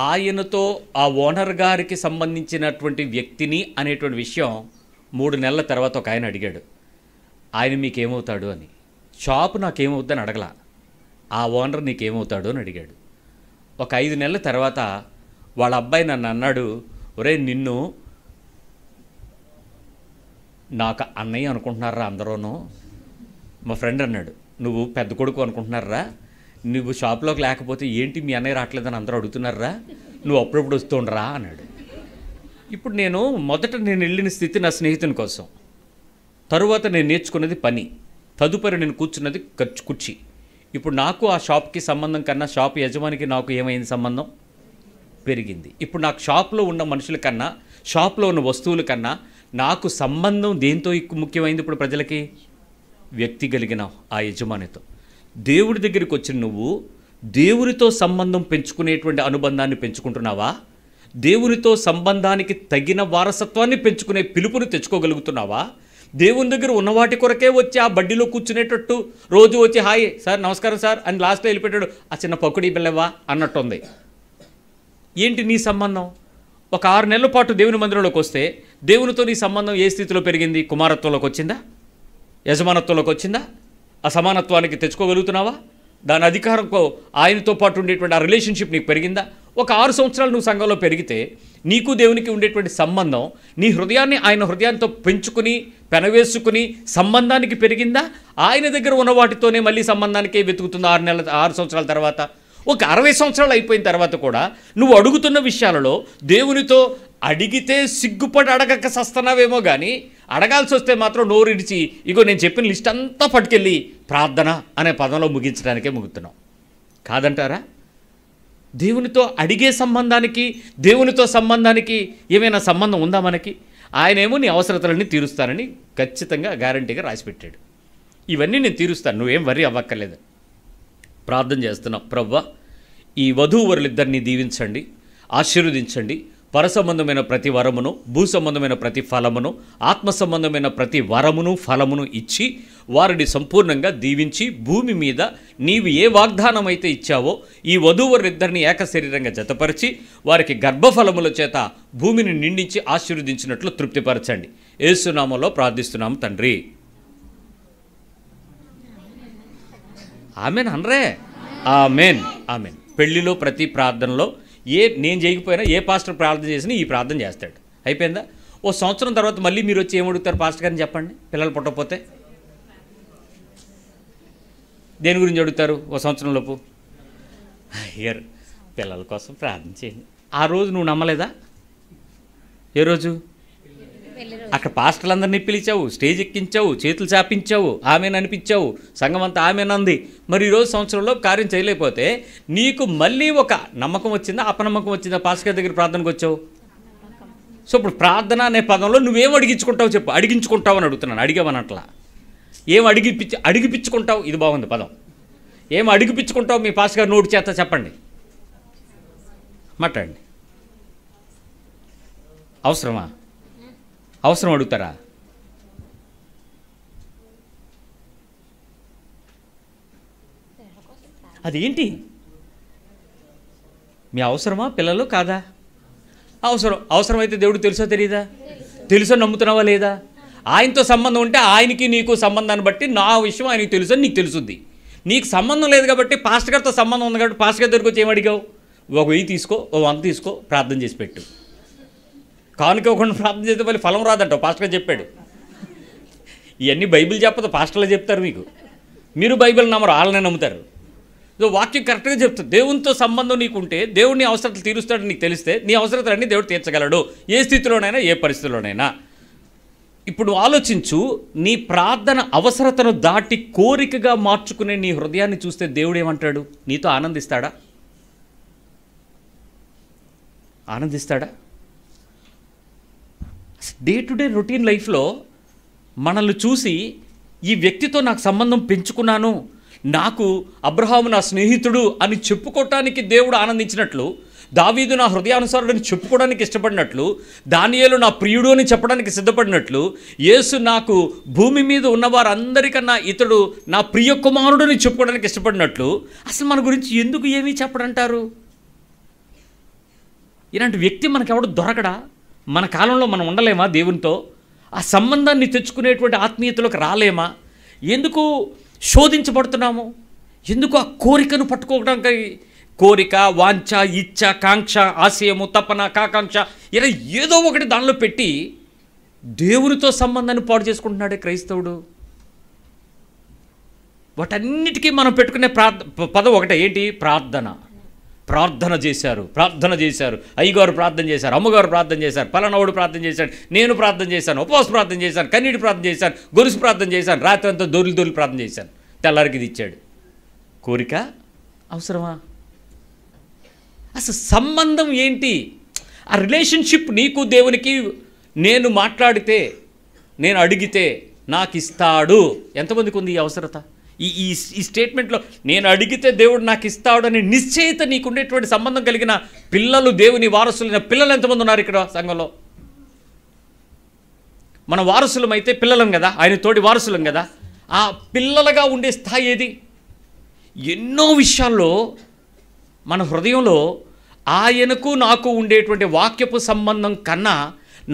ఆయనతో ఆ ఓనర్ గారికి సంబంధించినటువంటి వ్యక్తిని అనేటువంటి విషయం 3 నెలల తర్వాత ఒక ఆయన అడిగాడు, ఆయన మీకేమవుతాడు అని. షాపు నాకేమవుద్దని అడగలా, ఆ ఓనర్ నీకేమవుతాడు అని అడిగాడు. ఒక 5 నెలల తర్వాత వాళ్ళ అబ్బాయి నన్ను అన్నాడు, ఒరే నిన్ను నాకు అన్నయ్య అనుకుంటున్నారా అందరూనూ? మా ఫ్రెండ్ అన్నాడు, నువ్వు పెద్ద కొడుకు అనుకుంటున్నారా? నువ్వు షాప్లోకి లేకపోతే ఏంటి మీ అన్నయ్య రావట్లేదని అందరూ అడుగుతున్నారా? నువ్వు అప్పుడప్పుడు వస్తుండరా అన్నాడు. ఇప్పుడు మొదట నేను వెళ్ళిన స్థితి నా స్నేహితుని కోసం, తరువాత నేను నేర్చుకున్నది పని, తదుపరి నేను కూర్చున్నది కుర్చీ. ఇప్పుడు నాకు ఆ షాప్కి సంబంధం కన్నా షాప్ యజమానికి నాకు ఏమైంది సంబంధం? పెరిగింది. ఇప్పుడు నాకు షాప్లో ఉన్న మనుషుల కన్నా, షాప్లో ఉన్న వస్తువుల కన్నా నాకు సంబంధం దేంతో ముఖ్యమైంది? ఇప్పుడు ప్రజలకి వ్యక్తి కలిగిన ఆ యజమానితో. దేవుడి దగ్గరికి వచ్చిన నువ్వు దేవునితో సంబంధం పెంచుకునేటువంటి అనుబంధాన్ని పెంచుకుంటున్నావా? దేవునితో సంబంధానికి తగిన వారసత్వాన్ని పెంచుకునే పిలుపుని తెచ్చుకోగలుగుతున్నావా? దేవుని దగ్గర ఉన్న వాటి కొరకే వచ్చి ఆ బడ్డీలో కూర్చునేటట్టు రోజు వచ్చి హాయ్ సార్, నమస్కారం సార్ అని లాస్ట్లో వెళ్ళిపెట్టాడు, ఆ చిన్న పకుడీ పిల్లవా అన్నట్టుంది. ఏంటి నీ సంబంధం? ఒక 6 నెలల పాటు దేవుని మందిరంలోకి వస్తే దేవునితో నీ సంబంధం ఏ స్థితిలో పెరిగింది? కుమారత్వంలోకి వచ్చిందా? యజమానత్వంలోకి వచ్చిందా? అసమానత్వానికి తెచ్చుకోగలుగుతున్నావా? దాని అధికారంతో ఆయనతో పాటు ఉండేటువంటి ఆ రిలేషన్షిప్ నీకు పెరిగిందా? ఒక 6 సంవత్సరాలు నువ్వు సంఘంలో పెరిగితే నీకు దేవునికి ఉండేటువంటి సంబంధం నీ హృదయాన్ని ఆయన హృదయంతో పెంచుకుని పెనవేసుకుని సంబంధానికి పెరిగిందా? ఆయన దగ్గర ఉన్న వాటితోనే మళ్ళీ సంబంధానికే వెతుకుతుందా 6 సంవత్సరాల తర్వాత? ఒక 60 సంవత్సరాలు అయిపోయిన తర్వాత కూడా నువ్వు అడుగుతున్న విషయాలలో దేవునితో అడిగితే సిగ్గుపడి అడగక సస్తున్నావేమో కానీ అడగాల్సి వస్తే మాత్రం నోరిడిచి ఇగో నేను చెప్పిన లిస్ట్ అంతా పట్టుకెళ్ళి ప్రార్థన అనే పదంలో ముగించడానికే ముగుతున్నాం. కాదంటారా? దేవునితో అడిగే సంబంధానికి దేవునితో సంబంధానికి ఏమైనా సంబంధం ఉందా మనకి? ఆయనేమో నీ అవసరతలన్నీ తీరుస్తానని ఖచ్చితంగా గ్యారంటీగా రాసిపెట్టాడు. ఇవన్నీ నేను తీరుస్తాను, నువ్వేం వర్రీ అవ్వక్కర్లేదు. ప్రార్థన చేస్తున్నాం, ప్రభువా ఈ వధూవరులిద్దరినీ దీవించండి, ఆశీర్వదించండి. పరసంబంధమైన ప్రతి వరమును, భూ సంబంధమైన ప్రతి ఫలమును, ఆత్మ సంబంధమైన ప్రతి వరమును ఫలమును ఇచ్చి వారిని సంపూర్ణంగా దీవించి భూమి మీద నీవు ఏ వాగ్దానం అయితే ఇచ్చావో ఈ వధూవరులిద్దరిని ఏకశరీరంగా జతపరిచి వారికి గర్భఫలముల చేత భూమిని నిండించి ఆశీర్వదించినట్లు తృప్తిపరచండి. యేసు నామములో ప్రార్థిస్తున్నాము తండ్రి. ఆమెన్ అనరే? Amen amen. పెళ్లిలో ప్రతి ప్రార్థనలో నేను చేయకపోయినా ఏ పాస్టర్ ప్రార్థన చేసినా ఈ ప్రార్థన చేస్తాడు. అయిపోయిందా? ఓ సంవత్సరం తర్వాత మళ్ళీ మీరు వచ్చి ఏమడుగుతారు పాస్టర్ గారిని చెప్పండి? పిల్లలు పుట్టకపోతే దేని గురించి అడుగుతారు? ఓ సంవత్సరం లోపు అయ్యారు పిల్లల కోసం ప్రార్థన చేయండి. ఆ రోజు నువ్వు నమ్మలేదా? ఏ రోజు? అక్కడ పాస్టర్లందరినీ పిలిచావు, స్టేజ్ ఎక్కించావు, చేతులు చాపించావు, ఆమెను అనిపించావు, సంఘం అంతా ఆమెనంది. మరి ఈరోజు సంవత్సరంలో కార్యం చేయలేకపోతే నీకు మళ్ళీ ఒక నమ్మకం వచ్చిందా అపనమ్మకం వచ్చిందా? పాస్టర్ దగ్గర ప్రార్థనకు వచ్చావు. సో ఇప్పుడు ప్రార్థన అనే పదంలో నువ్వేం అడిగించుకుంటావు చెప్పు. అడిగించుకుంటావు అని అడుగుతున్నాను, అడిగావని అట్లా. ఏం అడిగిపించుకుంటావు? ఇది బాగుంది పదం. ఏం అడిగిపించుకుంటావు మీ పాస్టర్ గారు నోటి చేత చెప్పండి, మాట్లాడండి. అవసరమా? అవసరం అడుగుతారా? అదేంటి మీ అవసరమా? పిల్లలు కాదా? అవసరమైతే దేవుడు తెలుసో తెలియదా? తెలుసో నమ్ముతున్నావా లేదా? ఆయనతో సంబంధం ఉంటే ఆయనకి నీకు సంబంధాన్ని బట్టి నా విషయం ఆయనకి తెలుసని నీకు తెలుసుద్ది. నీకు సంబంధం లేదు కాబట్టి పాస్టర్ గారితో సంబంధం ఉంది కాబట్టి పాస్టర్ గారి దగ్గరికి వచ్చి ఏమడిగావు? 1000 తీసుకో, 100 తీసుకో, ప్రార్థన చేసి పెట్టు. కానుక ఒకటి ప్రార్థన చేస్తే మళ్ళీ ఫలం రాదంటావు, పాస్టర్ గారు చెప్పాడు. ఇవన్నీ బైబిల్ చెప్పదు, పాస్టర్లు చెప్తారు మీకు. మీరు బైబిల్ నమ్మరు, వాళ్ళనే నమ్ముతారు. సో వాక్యం కరెక్ట్గా చెప్తుంది. దేవునితో సంబంధం నీకుంటే దేవుడిని అవసరతలు తీరుస్తాడని నీకు తెలిస్తే నీ అవసరతలన్నీ దేవుడు తీర్చగలడు, ఏ స్థితిలోనైనా ఏ పరిస్థితిలోనైనా. ఇప్పుడు ఆలోచించు, నీ ప్రార్థన అవసరతను దాటి కోరికగా మార్చుకునే నీ హృదయాన్ని చూస్తే దేవుడు ఏమంటాడు? నీతో ఆనందిస్తాడా? ఆనందిస్తాడా? డే టు డే రొటీన్ లైఫ్లో మనల్ని చూసి ఈ వ్యక్తితో నాకు సంబంధం పెంచుకున్నాను, నాకు అబ్రహాము నా స్నేహితుడు అని చెప్పుకోవటానికి దేవుడు ఆనందించినట్లు, దావీదు నా హృదయానుసారుడని చెప్పుకోవడానికి ఇష్టపడినట్లు, దానియేలు నా ప్రియుడు అని చెప్పడానికి సిద్ధపడినట్లు, యేసు నాకు భూమి మీద ఉన్న వారందరికన్నా ఇతడు నా ప్రియ కుమారుడని చెప్పుకోవడానికి ఇష్టపడినట్లు, అసలు మన గురించి ఎందుకు ఏమీ చెప్పడంటారు? ఇలాంటి వ్యక్తి మనకెవడు దొరకడా? మన కాలంలో మనం ఉండలేమా? దేవునితో ఆ సంబంధాన్ని తెచ్చుకునేటువంటి ఆత్మీయతలోకి రాలేమా? ఎందుకు శోధించబడుతున్నాము? ఎందుకు ఆ కోరికను పట్టుకోవడానికి? కోరిక, వాంఛ, ఇచ్ఛ, కాంక్ష, ఆశయము, తపన, కాకాంక్ష ఇలా ఏదో ఒకటి దానిలో పెట్టి దేవునితో సంబంధాన్ని పాడు చేసుకుంటున్నాడే క్రైస్తవుడు. వాటన్నిటికీ మనం పెట్టుకునే పదం ఒకటే, ఏంటి? ప్రార్థన. ప్రార్థన చేశారు, అయ్యగారు ప్రార్థన చేశారు, అమ్మగారు ప్రార్థన చేశారు, పలానావుడు ప్రార్థన చేశాడు, నేను ప్రార్థన చేశాను, ఉపవాస ప్రార్థన చేశాను, కన్నీటి ప్రార్థన చేశాను, గొలుసు ప్రార్థన చేశాను, రాత్రి అంతా దొర్లి ప్రార్థన చేశాను, తెల్లారికి ఇది ఇచ్చాడు. కోరిక అవసరమా? అసలు సంబంధం ఏంటి? ఆ రిలేషన్షిప్ నీకు దేవునికి. నేను మాట్లాడితే, నేను అడిగితే నాకు ఇస్తాడు. ఎంతమందికి ఉంది ఈ అవసరత? ఈ స్టేట్మెంట్లో నేను అడిగితే దేవుడు నాకు ఇస్తాడు అనే నిశ్చయిత నీకుండేటువంటి సంబంధం కలిగిన పిల్లలు, దేవుని వారసులైన పిల్లలు ఎంతమంది ఉన్నారు ఇక్కడ సంఘంలో? మన వారసులం అయితే పిల్లలం కదా, ఆయన తోటి వారసులం కదా. ఆ పిల్లలుగా ఉండే స్థాయి ఏది? ఎన్నో విషయాల్లో మన హృదయంలో ఆయనకు నాకు ఉండేటువంటి వాక్యపు సంబంధం కన్నా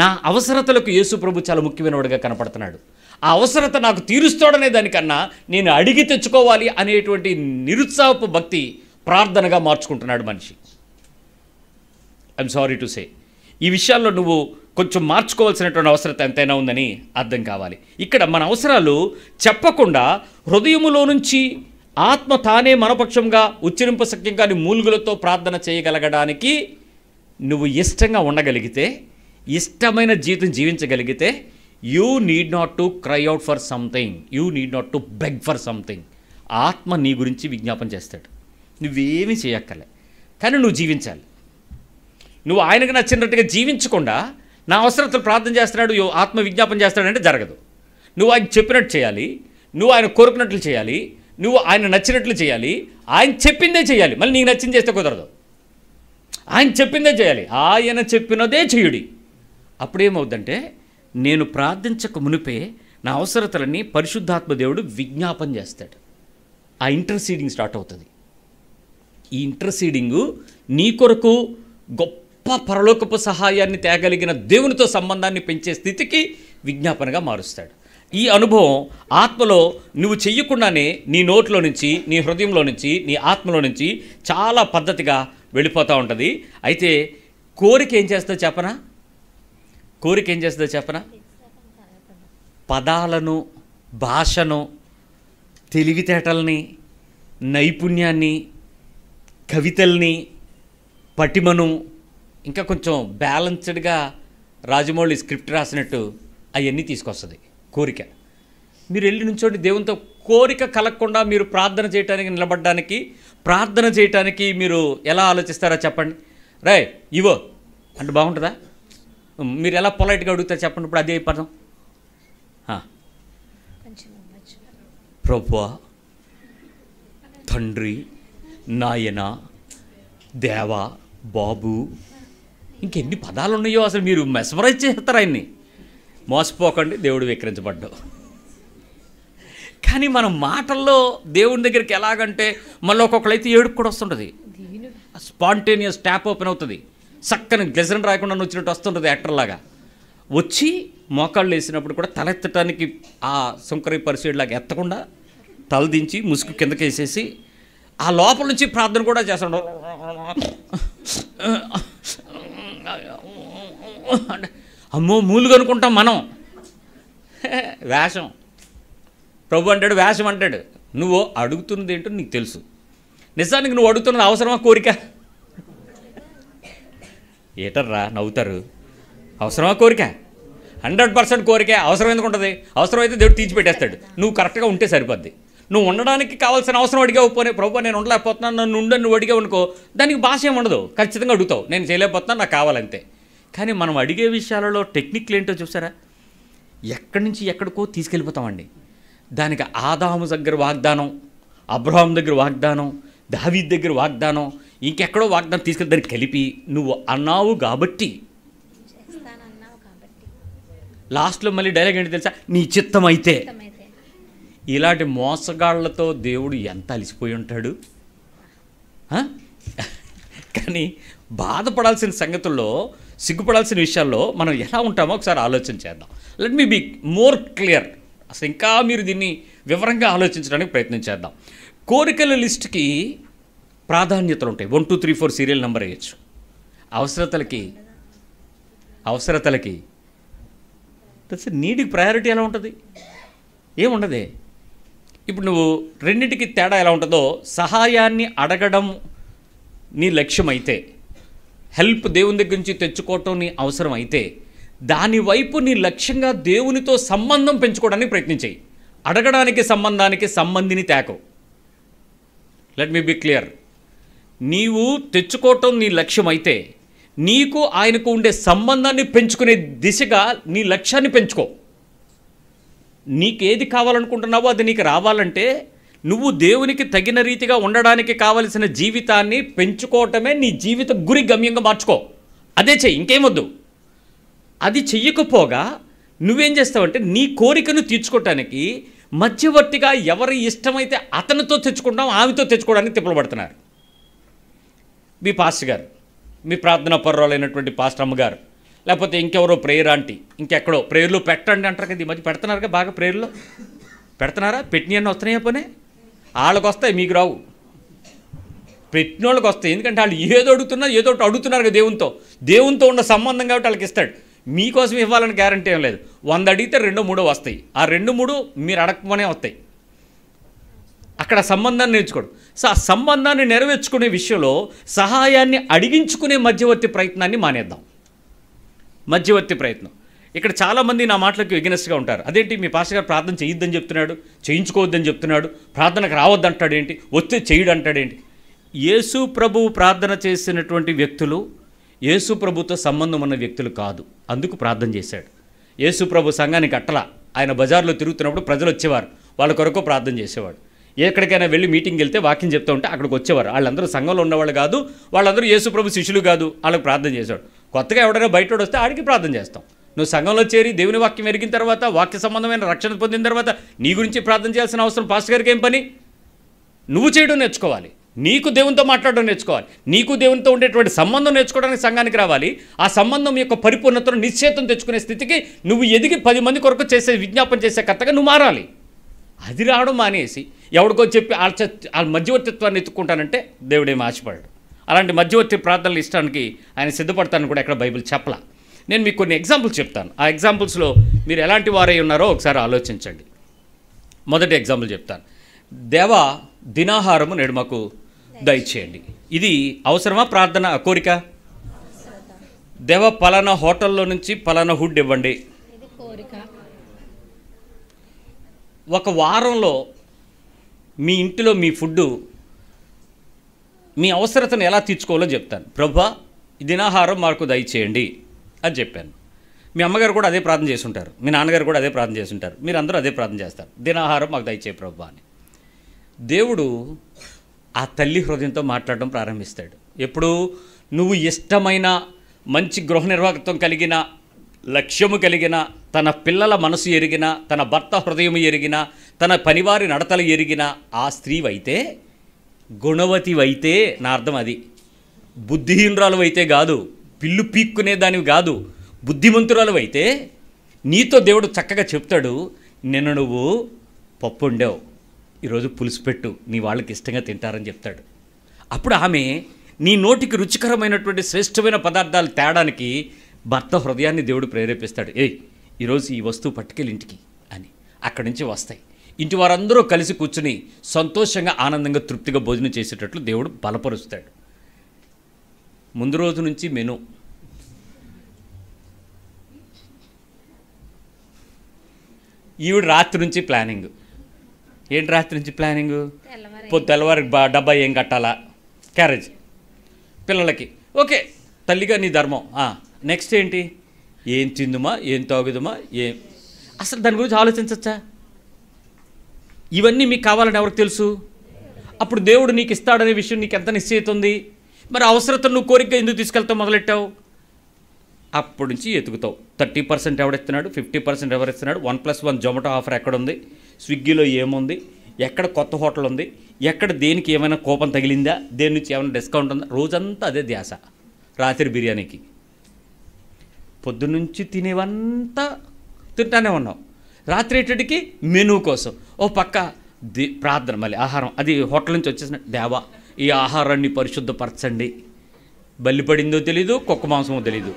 నా అవసరతలకు యేసు ప్రభు చాలా ముఖ్యమైనవాడుగా కనపడుతున్నాడు. ఆ అవసరత నాకు తీరుస్తాడనే దానికన్నా నేను అడిగి తెచ్చుకోవాలి అనేటువంటి నిరుత్సాహపు భక్తి ప్రార్థనగా మార్చుకుంటున్నాడు మనిషి. ఐఎమ్ సారీ టు సే, ఈ విషయాల్లో నువ్వు కొంచెం మార్చుకోవాల్సినటువంటి అవసరత ఎంతైనా ఉందని అర్థం కావాలి. ఇక్కడ మన అవసరాలు చెప్పకుండా హృదయములో నుంచి ఆత్మ తానే మనపక్షంగా ఉచ్చరింప సఖ్యం కాని మూలుగులతో ప్రార్థన చేయగలగడానికి నువ్వు ఇష్టంగా ఉండగలిగితే, ఇష్టమైన జీవితం జీవించగలిగితే, you need not to cry out for something, you need not to beg for something. ఆత్మ నీ గురించి విజ్ఞాపన చేస్తాడు. నువ్వేమీ చేయక్కర్లే, కానీ నువ్వు జీవించాలి. నువ్వు ఆయనకు నచ్చినట్టుగా జీవించకుండా నా అవసరతలు ప్రార్థన చేస్తున్నాడు, ఆత్మ విజ్ఞాపన చేస్తాడంటే జరగదు. నువ్వు ఆయన చెప్పినట్టు చేయాలి, నువ్వు ఆయన కోరుకున్నట్లు చేయాలి, నువ్వు ఆయన నచ్చినట్లు చేయాలి, ఆయన చెప్పిందే చేయాలి. మళ్ళీ నీకు నచ్చింది చేస్తే కుదరదు. ఆయన చెప్పిందే చేయాలి, ఆయన చెప్పినదే చేయుడి. అప్పుడేమవుద్దంటే నేను ప్రార్థించక మునిపే నా అవసరతలన్నీ పరిశుద్ధాత్మ దేవుడు విజ్ఞాపన చేస్తాడు. ఆ ఇంటర్సీడింగ్ స్టార్ట్ అవుతుంది. ఈ ఇంటర్సీడింగు నీ కొరకు గొప్ప పరలోకపు సహాయాన్ని తేగలిగిన దేవునితో సంబంధాన్ని పెంచే స్థితికి విజ్ఞాపనగా మారుస్తాడు. ఈ అనుభవం ఆత్మలో నువ్వు చెయ్యకుండానే నీ నోట్లో నుంచి, నీ హృదయంలో నుంచి, నీ ఆత్మలో నుంచి చాలా పద్ధతిగా వెళ్ళిపోతూ ఉంటుంది. అయితే కోరిక ఏం చేస్తుందో చెప్పనా? కోరిక ఏం చేస్తుందో చెప్పనా? పదాలను, భాషను, తెలివితేటల్ని, నైపుణ్యాన్ని, కవితల్ని, పటిమను, ఇంకా కొంచెం బ్యాలెన్స్డ్గా రాజమౌళి స్క్రిప్ట్ రాసినట్టు అవన్నీ తీసుకొస్తుంది కోరిక. మీరు వెళ్ళి నుంచోండి దేవునితో. కోరిక కలగకుండా మీరు ప్రార్థన చేయడానికి నిలబడడానికి, ప్రార్థన చేయడానికి మీరు ఎలా ఆలోచిస్తారో చెప్పండి. రే ఇవో అంటే బాగుంటుందా? మీరు ఎలా పొలైట్గా అడుగుతారు చెప్పండి. ఇప్పుడు అదే పదం, ప్రభువా, తండ్రి, నాయన, దేవా, బాబు, ఇంకెన్ని పదాలు ఉన్నాయో అసలు మీరు మెస్మరైజ్ చేస్తారు ఆయన్ని. మోసపోకండి, దేవుడు విక్రించబడ్డావు. కానీ మన మాటల్లో దేవుని దగ్గరికి ఎలాగంటే మళ్ళీ ఒక్కొక్కరైతే ఏడుపు కూడా వస్తుంటుంది. స్పాంటేనియస్ ట్యాప్ ఓపెన్ అవుతుంది, చక్కని గ్లెజరన్ రాయకుండా వచ్చినట్టు వస్తుంటుంది యాక్టర్లాగా. వచ్చి మోకాళ్ళు వేసినప్పుడు కూడా తలెత్తటానికి ఆ సుంకరి పరిశీలిలాగా ఎత్తకుండా తలదించి ముసుగు కిందకి వేసేసి ఆ లోపల నుంచి ప్రార్థన కూడా చేస్తాడు. అమ్మో మూలుగు అనుకుంటాం మనం. వేషం. ప్రభు అంటాడు వేషం అంటాడు. నువ్వు అడుగుతున్నది ఏంటో నీకు తెలుసు. నిజానికి నువ్వు అడుగుతున్నది అవసరమా కోరిక? ఏటర్రా నవ్వుతారు. అవసరమా కోరిక? 100% కోరికే. అవసరం ఎందుకు ఉంటుంది? అవసరమైతే దేవుడు తీర్చిపెట్టేస్తాడు. నువ్వు కరెక్ట్గా ఉంటే సరిపోద్ది. నువ్వు ఉండడానికి కావాల్సిన అవసరం అడిగావు. పోనీ ప్రభు నేను ఉండలేకపోతున్నాను, నన్ను ఉండని నువ్వు అడిగావు అనుకో, దానికి భాష ఏమి ఉండదు. ఖచ్చితంగా అడుగుతావు, నేను చేయలేకపోతున్నాను, నాకు కావాలంతే. కానీ మనం అడిగే విషయాలలో టెక్నిక్లు ఏంటో చూసారా? ఎక్కడి నుంచి ఎక్కడికో తీసుకెళ్ళిపోతామండి. దానికి ఆదాము దగ్గర వాగ్దానం, అబ్రహాం దగ్గర వాగ్దానం, దావీద్ దగ్గర వాగ్దానం, ఇంకెక్కడో వాగ్దానం తీసుకెళ్ళి దానికి కలిపి నువ్వు అన్నావు కాబట్టి లాస్ట్లో మళ్ళీ డైలాగ్ ఏంటి తెలుసా? నీ చిత్తం అయితే. ఇలాంటి మోసగాళ్లతో దేవుడు ఎంత అలిసిపోయి ఉంటాడు. కానీ బాధపడాల్సిన సంగతుల్లో, సిగ్గుపడాల్సిన విషయాల్లో మనం ఎలా ఉంటామో ఒకసారి ఆలోచన చేద్దాం. Let me be more clear. అసలు ఇంకా మీరు దీన్ని వివరంగా ఆలోచించడానికి ప్రయత్నం చేద్దాం. కోరికల లిస్టుకి ప్రాధాన్యతలు ఉంటాయి. 1 2 3 4 సీరియల్ నెంబర్ వేయచ్చు. అవసరతలకి నీటికి ప్రయారిటీ ఎలా ఉంటుంది? ఏముండదే. ఇప్పుడు నువ్వు రెండింటికి తేడా ఎలా ఉంటుందో, సహాయాన్ని అడగడం నీ లక్ష్యం అయితే, హెల్ప్ దేవుని దగ్గర నుంచి తెచ్చుకోవటం నీ అవసరం అయితే, దాని వైపు నీ లక్ష్యంగా దేవునితో సంబంధం పెంచుకోవడానికి ప్రయత్నించేయి. అడగడానికి సంబంధానికి సంబంధిని తేకవు. Let me be clear. నీవు తెచ్చుకోవటం నీ లక్ష్యం అయితే, నీకు ఆయనకు ఉండే సంబంధాన్ని పెంచుకునే దిశగా నీ లక్ష్యాన్ని పెంచుకో. నీకేది కావాలనుకుంటున్నావో అది నీకు రావాలంటే నువ్వు దేవునికి తగిన రీతిగా ఉండడానికి కావలసిన జీవితాన్ని పెంచుకోవటమే నీ జీవిత గురి గమ్యంగా మార్చుకో. అదే చెయ్యి, ఇంకేమొద్దు. అది చెయ్యకపోగా నువ్వేం చేస్తావంటే నీ కోరికను తీర్చుకోవటానికి మధ్యవర్తిగా ఎవరి ఇష్టమైతే అతనితో తెచ్చుకుంటాం, ఆమెతో తెచ్చుకోవడానికి తిప్పలబడుతున్నారు. మీ పాస్టర్ గారు, మీ ప్రార్థనా పర్వాలైనటువంటి పాస్టర్ అమ్మగారు, లేకపోతే ఇంకెవరో ప్రేయర్ ఆంటీ, ఇంకెక్కడో ప్రేయర్లు పెట్టండి అంటారు కదా. ఈ మధ్య పెడుతున్నారుగా బాగా ప్రేయర్లో. పెడుతున్నారా? పెట్టినవన్నీ వస్తున్నాయా? పనే వాళ్ళకి వస్తాయి, మీకు రావు. పెట్టిన వాళ్ళకి వస్తాయి. ఎందుకంటే వాళ్ళు ఏదో అడుగుతున్నారు, ఏదో ఒకటి అడుగుతున్నారు కదా. దేవునితో ఉన్న సంబంధం కాబట్టి వాళ్ళకి ఇస్తాడు. మీకోసం ఇవ్వాలని గ్యారంటీ ఏం లేదు. 100 అడిగితే 2-3 వస్తాయి. ఆ 2-3 మీరు అడగమనే వస్తాయి. అక్కడ సంబంధాన్ని నేర్చుకోడు. సో ఆ సంబంధాన్ని నెరవేర్చుకునే విషయంలో సహాయాన్ని అడిగించుకునే మధ్యవర్తి ప్రయత్నాన్ని మానేద్దాం. మధ్యవర్తి ప్రయత్నం. ఇక్కడ చాలామంది నా మాటలకు ఎగనెస్ట్గా ఉంటారు. అదేంటి మీ పాస్టర్ గారు ప్రార్థన చేయొద్దని చెప్తున్నాడు, చేయించుకోవద్దని చెప్తున్నాడు, ప్రార్థనకు రావద్దంటాడేంటి, వస్తే చేయడు అంటాడేంటి? యేసు ప్రభువు ప్రార్థన చేసినటువంటి వ్యక్తులు యేసు ప్రభుతో సంబంధం ఉన్న వ్యక్తులు కాదు. అందుకు ప్రార్థన చేశాడు. యేసు ప్రభు సంఘానికి అట్టలా. ఆయన బజార్లో తిరుగుతున్నప్పుడు ప్రజలు వచ్చేవారు, వాళ్ళ కొరకు ప్రార్థన చేసేవాడు. ఎక్కడికైనా వెళ్ళి మీటింగ్కి వెళ్తే వాక్యం చెప్తూ ఉంటే అక్కడికి వచ్చేవారు. వాళ్ళందరూ సంఘంలో ఉన్నవాళ్ళు కాదు, వాళ్ళందరూ యేసు ప్రభు శిష్యులు కాదు. వాళ్ళకి ప్రార్థన చేశాడు. కొత్తగా ఎవడైనా బయట వస్తే ఆడికి ప్రార్థన చేస్తాం. నువ్వు సంఘంలో చేరి దేవుని వాక్యం ఎరిగిన తర్వాత, వాక్య సంబంధమైన రక్షణ పొందిన తర్వాత నీ గురించి ప్రార్థన చేయాల్సిన అవసరం పాస్టర్ గారికి ఏం పని? నువ్వు చేయడం నేర్చుకోవాలి. నీకు దేవునితో మాట్లాడడం నేర్చుకోవాలి. నీకు దేవునితో ఉండేటువంటి సంబంధం నేర్చుకోవడానికి సంఘానికి రావాలి. ఆ సంబంధం యొక్క పరిపూర్ణతను నిశ్చేతం తెచ్చుకునే స్థితికి నువ్వు ఎదిగి 10 మంది కొరకు చేసే విజ్ఞాపన చేసే కర్తగా నువ్వు మారాలి. అది రావడం మానేసి ఎవడికో చెప్పి వాళ్ళ మధ్యవర్తిత్వాన్ని ఎత్తుకుంటానంటే దేవుడేమి ఆశపడ్డాడు. అలాంటి మధ్యవర్తి ప్రార్థనలు ఇష్టానికి ఆయన సిద్ధపడతానని కూడా ఎక్కడ బైబిల్ చెప్పలా. నేను మీకు కొన్ని ఎగ్జాంపుల్స్ చెప్తాను. ఆ ఎగ్జాంపుల్స్లో మీరు ఎలాంటి వారై ఉన్నారో ఒకసారి ఆలోచించండి. మొదటి ఎగ్జాంపుల్ చెప్తాను. దేవా దినాహారము నేడు మాకు దయచేయండి. ఇది అవసరమా? ప్రార్థన కోరిక? దేవా పలానా హోటల్లో నుంచి పలానా హుడ్ ఇవ్వండి. ఒక వారంలో మీ ఇంటిలో మీ ఫుడ్డు మీ అవసరతను ఎలా తీర్చుకోవాలో చెప్తాను. ప్రభువా దినాహారం మాకు దయచేయండి అని చెప్పాను. మీ అమ్మగారు కూడా అదే ప్రార్థన చేసి ఉంటారు, మీ నాన్నగారు కూడా అదే ప్రార్థన చేసి ఉంటారు, మీరు అందరూ అదే ప్రార్థన చేస్తారు, దినాహారం మాకు దయచేయి ప్రభువా అని. దేవుడు ఆ తల్లి హృదయంతో మాట్లాడడం ప్రారంభిస్తాడు. ఎప్పుడు? నువ్వు ఇష్టమైన మంచి గృహ నిర్వాహకత్వం కలిగిన, లక్ష్యము కలిగిన, తన పిల్లల మనసు ఎరిగిన, తన భర్త హృదయం ఎరిగిన, తన పనివారి నడతలు ఎరిగిన ఆ స్త్రీవైతే, గుణవతివైతే, నా అర్థం అది బుద్ధిహీనురాలు అయితే కాదు, పిల్లు పీక్కునే దానివి కాదు, బుద్ధిమంతురాలు అయితే నీతో దేవుడు చక్కగా చెప్తాడు, నిన్న నువ్వు పప్పు వండావు, ఈరోజు పులుసు పెట్టు, నీ వాళ్ళకి ఇష్టంగా తింటారని చెప్తాడు. అప్పుడు ఆమె నీ నోటికి రుచికరమైనటువంటి శ్రేష్టమైన పదార్థాలు తేడానికి భర్త హృదయాన్ని దేవుడు ప్రేరేపిస్తాడు. ఈరోజు ఈ వస్తువు పట్టుకెళ్ళి ఇంటికి అని. అక్కడి నుంచి వస్తాయి. ఇంటి వారందరూ కలిసి కూర్చుని సంతోషంగా, ఆనందంగా, తృప్తిగా భోజనం చేసేటట్లు దేవుడు బలపరుస్తాడు. ముందు రోజు నుంచి మెను, ఈవిడ రాత్రి నుంచి ప్లానింగ్. ఏంటి రాత్రి నుంచి ప్లానింగు? తెల్లవారికి డబ్బా ఏం కట్టాలా, క్యారేజ్ పిల్లలకి, ఓకే తల్లిగా నీ ధర్మం. నెక్స్ట్ ఏంటి? ఏం తిందుమా, ఏం తాగుదుమా, ఏం, అసలు దాని గురించి ఆలోచించచ్చా? ఇవన్నీ మీకు కావాలని ఎవరికి తెలుసు? అప్పుడు దేవుడు నీకు ఇస్తాడనే విషయం నీకు ఎంత నిశ్చయిత ఉంది? మరి అవసరత నువ్వు కోరిక ఎందుకు తీసుకెళ్తావు మొదలెట్టావు? అప్పటి నుంచి ఎతుకుతావు. 30% ఎవడిస్తున్నాడు, 50% ఎవరిస్తున్నాడు, 1+1 జొమాటో ఆఫర్ ఎక్కడుంది, స్విగ్గీలో ఏముంది, ఎక్కడ కొత్త హోటల్ ఉంది, ఎక్కడ దేనికి ఏమైనా కోపం తగిలిందా, దేని నుంచి ఏమైనా డిస్కౌంట్ ఉందా, రోజంతా అదే ధ్యాస. రాత్రి బిర్యానీకి, పొద్దున్నుంచి తినేవంతా తింటానే ఉన్నావు, రాత్రి ఏటడికి మెనూ కోసం ఓ పక్క ప్రార్థన, మళ్ళీ ఆహారం, అది హోటల్ నుంచి వచ్చేసిన, దేవా ఈ ఆహారాన్ని పరిశుద్ధపరచండి, బల్లిపడిందో తెలీదు, కుక్క మాంసమో తెలీదు,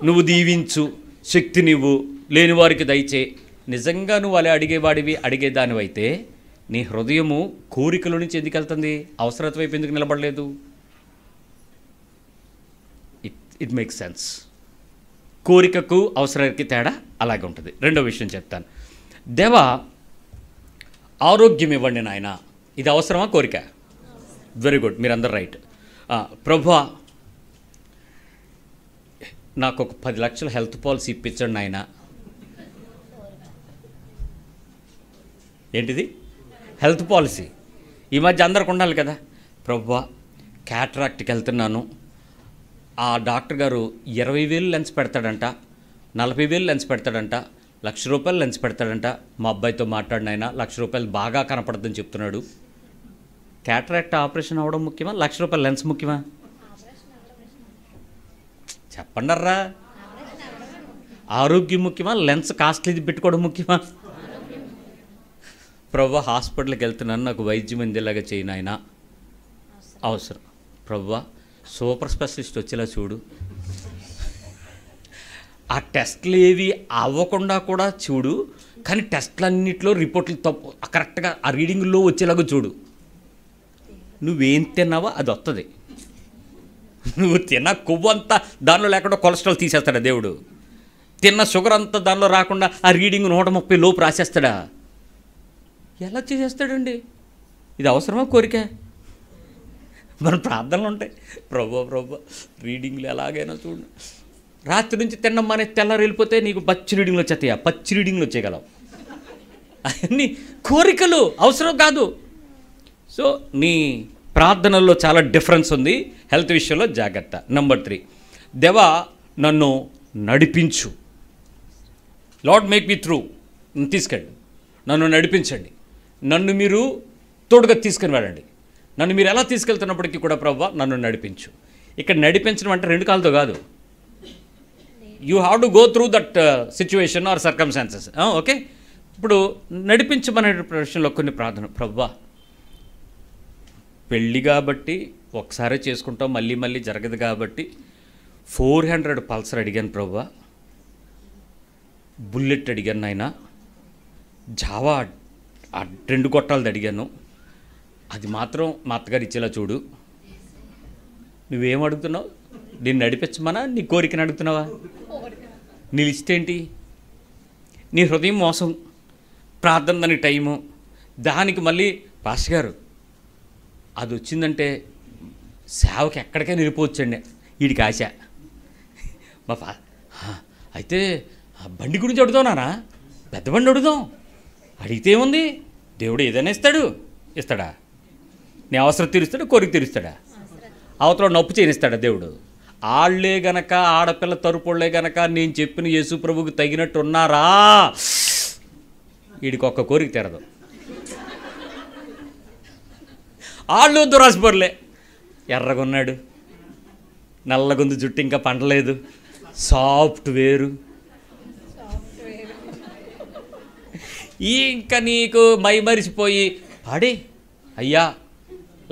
నువ్వు దీవించు, శక్తినివ్వు, లేని వారికి దయచే. నిజంగా నువ్వు అలా అడిగేవాడివి, అడిగేదానివైతే నీ హృదయము కోరికల నుంచి ఎందుకు వెళ్తుంది? అవసరత వైపు ఎందుకు నిలబడలేదు? It makes sense. కోరికకు అవసరానికి తేడా అలాగే ఉంటుంది. రెండో విషయం చెప్తాను. దేవా ఆరోగ్యం ఇవ్వండి నాయన, ఇది అవసరమా కోరిక? వెరీ గుడ్, మీరందరూ రైట్. ప్రభువా నాకు ఒక 10 లక్షల హెల్త్ పాలసీ ఇప్పించండి నాయన. ఏంటిది? Health policy. ఈ మధ్య అందరికి ఉండాలి కదా. ప్రభువా క్యాట్రాక్ట్కి వెళ్తున్నాను, ఆ డాక్టర్ గారు 20,000 లెన్స్ పెడతాడంట, 40,000 లెన్స్ పెడతాడంట, ₹1,00,000 లెన్స్ పెడతాడంట. మా అబ్బాయితో మాట్లాడినైనా ₹1,00,000 బాగా కనపడదని చెప్తున్నాడు. క్యాట్రాక్ట్ ఆపరేషన్ అవ్వడం ముఖ్యమా, ₹1,00,000 లెన్స్ ముఖ్యమా? చెప్పండర్రా. ఆరోగ్యం ముఖ్యమా, లెన్స్ కాస్ట్లీది పెట్టుకోవడం ముఖ్యమా? ప్రభువా హాస్పిటల్కి వెళ్తున్నాను, నాకు వైద్యం అందేలాగా చేయి నాయనా. అవసరం. ప్రభువా సూపర్ స్పెషలిస్ట్ వచ్చేలా చూడు, ఆ టెస్ట్లు ఏవి అవ్వకుండా కూడా చూడు, కానీ టెస్ట్లన్నింటిలో రిపోర్ట్లు తప్పు కరెక్ట్గా ఆ రీడింగ్లో వచ్చేలాగా చూడు. నువ్వేం తిన్నావో అది వస్తుంది. నువ్వు తిన్న కొవ్వు అంతా దానిలో లేకుండా కొలెస్ట్రాల్ తీసేస్తాడా దేవుడు? తిన్న షుగర్ అంతా దానిలో రాకుండా ఆ రీడింగ్ 130 లోపు రాసేస్తాడా? ఎలా చేసేస్తాడండి? ఇది అవసరమా కోరిక? మన ప్రార్థనలు ఉంటాయి, ప్రభు రీడింగ్లు ఎలాగైనా చూడు. రాత్రి నుంచి తిన్నమ్మనే తెల్లారు వెళ్ళిపోతే నీకు పచ్చి రీడింగ్లు వచ్చేస్తాయా? పచ్చి రీడింగ్లు వచ్చేయగలవు. అవన్నీ కోరికలు, అవసరం కాదు. సో నీ ప్రార్థనల్లో చాలా డిఫరెన్స్ ఉంది. హెల్త్ విషయంలో జాగ్రత్త. నెంబర్ 3, దేవా నన్ను నడిపించు. Lord make me through. తీసుకెళ్ళి నన్ను నడిపించండి. నన్ను మీరు తోడుగా తీసుకుని వెళ్ళండి. నన్ను మీరు ఎలా తీసుకెళ్తున్నప్పటికీ కూడా ప్రభువా నన్ను నడిపించు. ఇక్కడ నడిపించడం అంటే 2 కాళ్ళతో కాదు. You have to go through that situation or circumstances. Okay, ఇప్పుడు నడిపించమనే విషయంలో కొన్ని ప్రార్థన. ప్రభువా పెళ్ళి కాబట్టి ఒకసారే చేసుకుంటాం, మళ్ళీ మళ్ళీ జరగదు కాబట్టి 400 పల్సర్ అడిగాను ప్రభువా, బుల్లెట్ అడిగాను నాయన, జావా 2 గొట్టాలది అడిగాను. అది మాత్రం మా అత్తగారు ఇచ్చేలా చూడు. నువ్వేం అడుగుతున్నావు? నేను నడిపించమనా నీ కోరికను అడుగుతున్నావా? నీ లిస్ట్ ఏంటి? నీ హృదయం మోసం, ప్రార్థన దానికి టైము, దానికి మళ్ళీ పాస్టర్ గారు అది వచ్చిందంటే సేవకి ఎక్కడికైనా వెళ్ళిపోవచ్చండి. వీడికి ఆశ. మా అయితే బండి గురించి అడుగుతావునా? పెద్ద బండి అడుగుదాం. అడిగితే ఏముంది? దేవుడు ఏదైనా ఇస్తాడా? నీ అవసరం తీరుస్తాడా, కోరిక తీరుస్తాడా? అవతల నొప్పు చేయనిస్తాడా దేవుడు? ఆళ్లే గనక, ఆడపిల్ల తరుపుళ్లే గనక నేను చెప్పిన యేసు ప్రభువుకి తగినట్టు ఉన్నారా, వీడికి ఒక్క కోరిక తీరదు. ఆళ్ళు దురాశపరులే. ఎర్రగొన్నాడు, నల్లగొందు, జుట్టు ఇంకా పండలేదు, సాఫ్ట్వేరు, ఇంకా నీకు మైమరిచిపోయి పాడి అయ్యా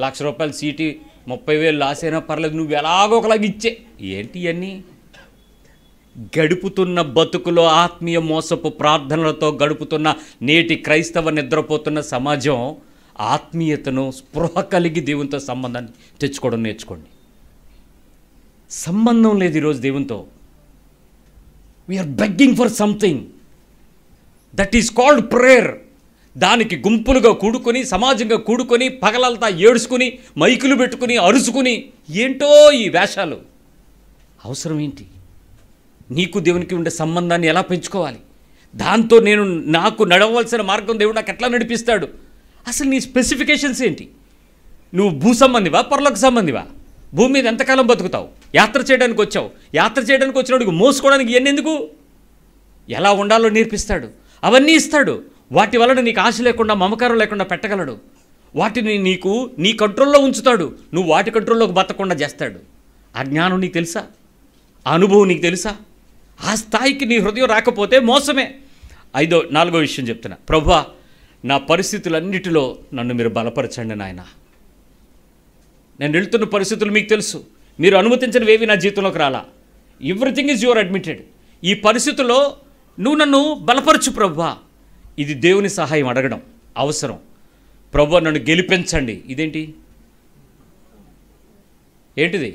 ₹1,00,000 సీటు 30,000 లాస్ అయినా పర్లేదు, నువ్వు ఎలాగో ఒకలాగా ఇచ్చే. ఏంటి ఇవన్నీ? గడుపుతున్న బతుకులో ఆత్మీయ మోసపు ప్రార్థనలతో గడుపుతున్న నేటి క్రైస్తవ నిద్రపోతున్న సమాజం ఆత్మీయతను, స్పృహ కలిగి దేవునితో సంబంధాన్ని తెచ్చుకోవడం నేర్చుకోండి. సంబంధం లేదు ఈరోజు దేవునితో. We are begging for something that is called prayer. దానికి గుంపులుగా కూడుకొని, సమాజంగా కూడుకొని, పగలంతా ఏడుచుకుని, మైకులు పెట్టుకుని, అరుచుకుని, ఏంటో ఈ వేషాలు. అవసరం ఏంటి? నీకు దేవునికి ఉండే సంబంధాన్ని ఎలా పెంచుకోవాలి? దాంతో నాకు నడవలసిన మార్గం దేవుడు నాకు ఎట్లా నడిపిస్తాడు? అసలు నీ స్పెసిఫికేషన్స్ ఏంటి? నువ్వు భూ సంబంధివా, పరలోక సంబంధివా? భూమి మీద ఎంతకాలం బతుకుతావు? యాత్ర చేయడానికి వచ్చావు. యాత్ర చేయడానికి వచ్చినప్పుడు మోసుకోవడానికి ఎన్నెందుకు? ఎలా ఉండాలో నేర్పిస్తాడు, అవన్నీ ఇస్తాడు. వాటి వలన నీకు ఆశ లేకుండా, మమకారం లేకుండా పెట్టగలడు. వాటిని నీ కంట్రోల్లో ఉంచుతాడు. నువ్వు వాటి కంట్రోల్లోకి బతకకుండా చేస్తాడు. ఆ జ్ఞానం నీకు తెలుసా? ఆ అనుభవం నీకు తెలుసా? ఆ స్థాయికి నీ హృదయం రాకపోతే మోసమే. 4వ విషయం చెప్తున్నా. ప్రభువా నా పరిస్థితులన్నిటిలో నన్ను మీరు బలపరచండి నాయన. నేను వెళ్తున్న పరిస్థితులు మీకు తెలుసు. మీరు అనుమతించినవేవి నా జీవితంలోకి రాలా. Everything is your admitted. ఈ పరిస్థితుల్లో నువ్వు నన్ను బలపరచు ప్రభువా. ఇది దేవుని సహాయం అడగడం అవసరం. ప్రభువా నన్ను గెలిపించండి. ఇదేంటి? ఏంటిది?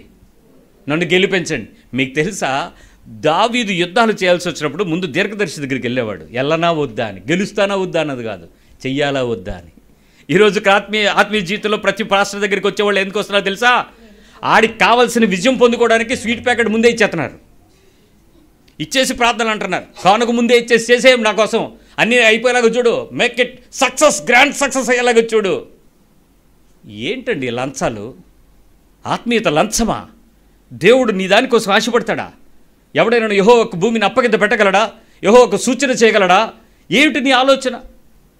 నన్ను గెలిపించండి. మీకు తెలుసా, దావీదు యుద్ధాలు చేయాల్సి వచ్చినప్పుడు ముందు దీర్ఘదర్శి దగ్గరికి వెళ్ళేవాడు. వెళ్ళనా వద్దా అని, గెలుస్తానా వద్దా అన్నది కాదు, చెయ్యాలా వద్దా అని. ఈరోజు ఆత్మీయ జీవితంలో ప్రతి పాస్టర్ దగ్గరికి వచ్చేవాళ్ళు ఎందుకు వస్తున్నారో తెలుసా? ఆడికి కావాల్సిన విజయం పొందుకోవడానికి స్వీట్ ప్యాకెట్ ముందే ఇచ్చేస్తున్నారు, ఇచ్చేసి ప్రార్థనలు అంటున్నారు. కానుక ముందే ఇచ్చేసి చేసేయం నా కోసం, అన్నీ అయిపోయేలాగా చూడు, make it success, grand success అయ్యేలాగా చూడు. ఏంటండి లంచాలు? ఆత్మీయత లంచమా? దేవుడు నీ దానికోసం ఆశపడతాడా? ఎవడైనా యెహోవాకు భూమిని అప్పగింత పెట్టగలడా? యెహోవాకు సూచన చేయగలడా? ఏమిటి నీ ఆలోచన?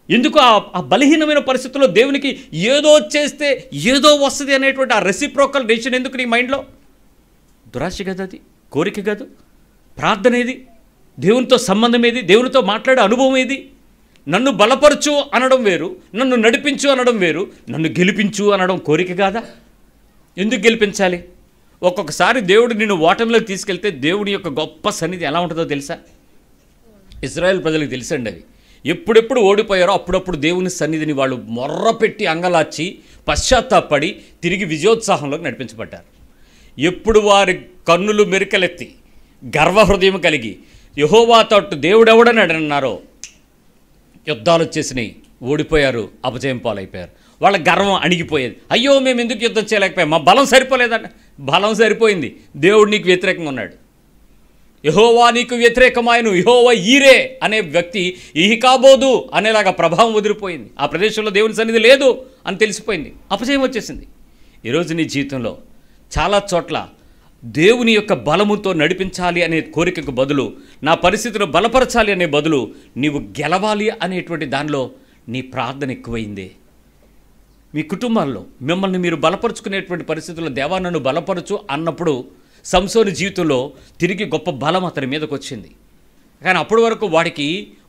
ఎందుకు ఆ బలహీనమైన పరిస్థితుల్లో దేవునికి ఏదో చేస్తే ఏదో వస్తుంది అనేటువంటి ఆ రెసిప్రోకల్ డెసిషన్ ఎందుకు నీ మైండ్లో? దురాశ కదా అది, కోరిక కాదు. ప్రార్థన ఏది? దేవునితో సంబంధం ఏది? దేవునితో మాట్లాడే అనుభవం ఏది? నన్ను బలపరచు అనడం వేరు, నన్ను నడిపించు అనడం వేరు, నన్ను గెలిపించు అనడం కోరిక కాదా? ఎందుకు గెలిపించాలి? ఒక్కొక్కసారి దేవుడు నిన్ను ఓటమిలోకి తీసుకెళ్తే దేవుడి యొక్క గొప్ప సన్నిధి ఎలా ఉంటుందో తెలుసా? ఇజ్రాయెల్ ప్రజలకు తెలుసండి అవి. ఎప్పుడెప్పుడు ఓడిపోయారో అప్పుడప్పుడు దేవుని సన్నిధిని వాళ్ళు మొర్రపెట్టి అంగలార్చి పశ్చాత్తాపడి తిరిగి విజయోత్సాహంలోకి నడిపించబడ్డారు. ఎప్పుడు వారి కన్నులు మెరికలెత్తి గర్వహృదయం కలిగి యెహోవా తట్టు దేవుడెవడని అన్నారో యుద్ధాలు వచ్చేసినాయి, ఓడిపోయారు, అపజయం పాలైపోయారు. వాళ్ళ గర్వం అణిగిపోయేది. అయ్యో మేము ఎందుకు యుద్ధం చేయలేకపోయాం, మా బలం సరిపోలేదండి. బలం సరిపోయింది, దేవుడు నీకు వ్యతిరేకంగా ఉన్నాడు. యెహోవా నీకు వ్యతిరేకమాయను, యెహోవా ఈరే అనే వ్యక్తి ఇహికాబోదు అనేలాగా ప్రభావం వదిలిపోయింది. ఆ ప్రదేశంలో దేవుని సన్నిధి లేదు అని తెలిసిపోయింది, అపజయం వచ్చేసింది. ఈరోజు నీ జీవితంలో చాలా చోట్ల దేవుని యొక్క బలముతో నడిపించాలి అనే కోరికకు బదులు, నా పరిస్థితిని బలపరచాలి అనే బదులు, నీవు గెలవాలి అనేటువంటి దానిలో నీ ప్రార్థన ఎక్కువైంది. మీ కుటుంబాల్లో మిమ్మల్ని మీరు బలపరుచుకునేటువంటి పరిస్థితుల్లో దేవా నన్ను బలపరచు అన్నప్పుడు సంసోను జీవితంలో తిరిగి గొప్ప బలం అతని మీదకి వచ్చింది. కానీ అప్పటి వరకు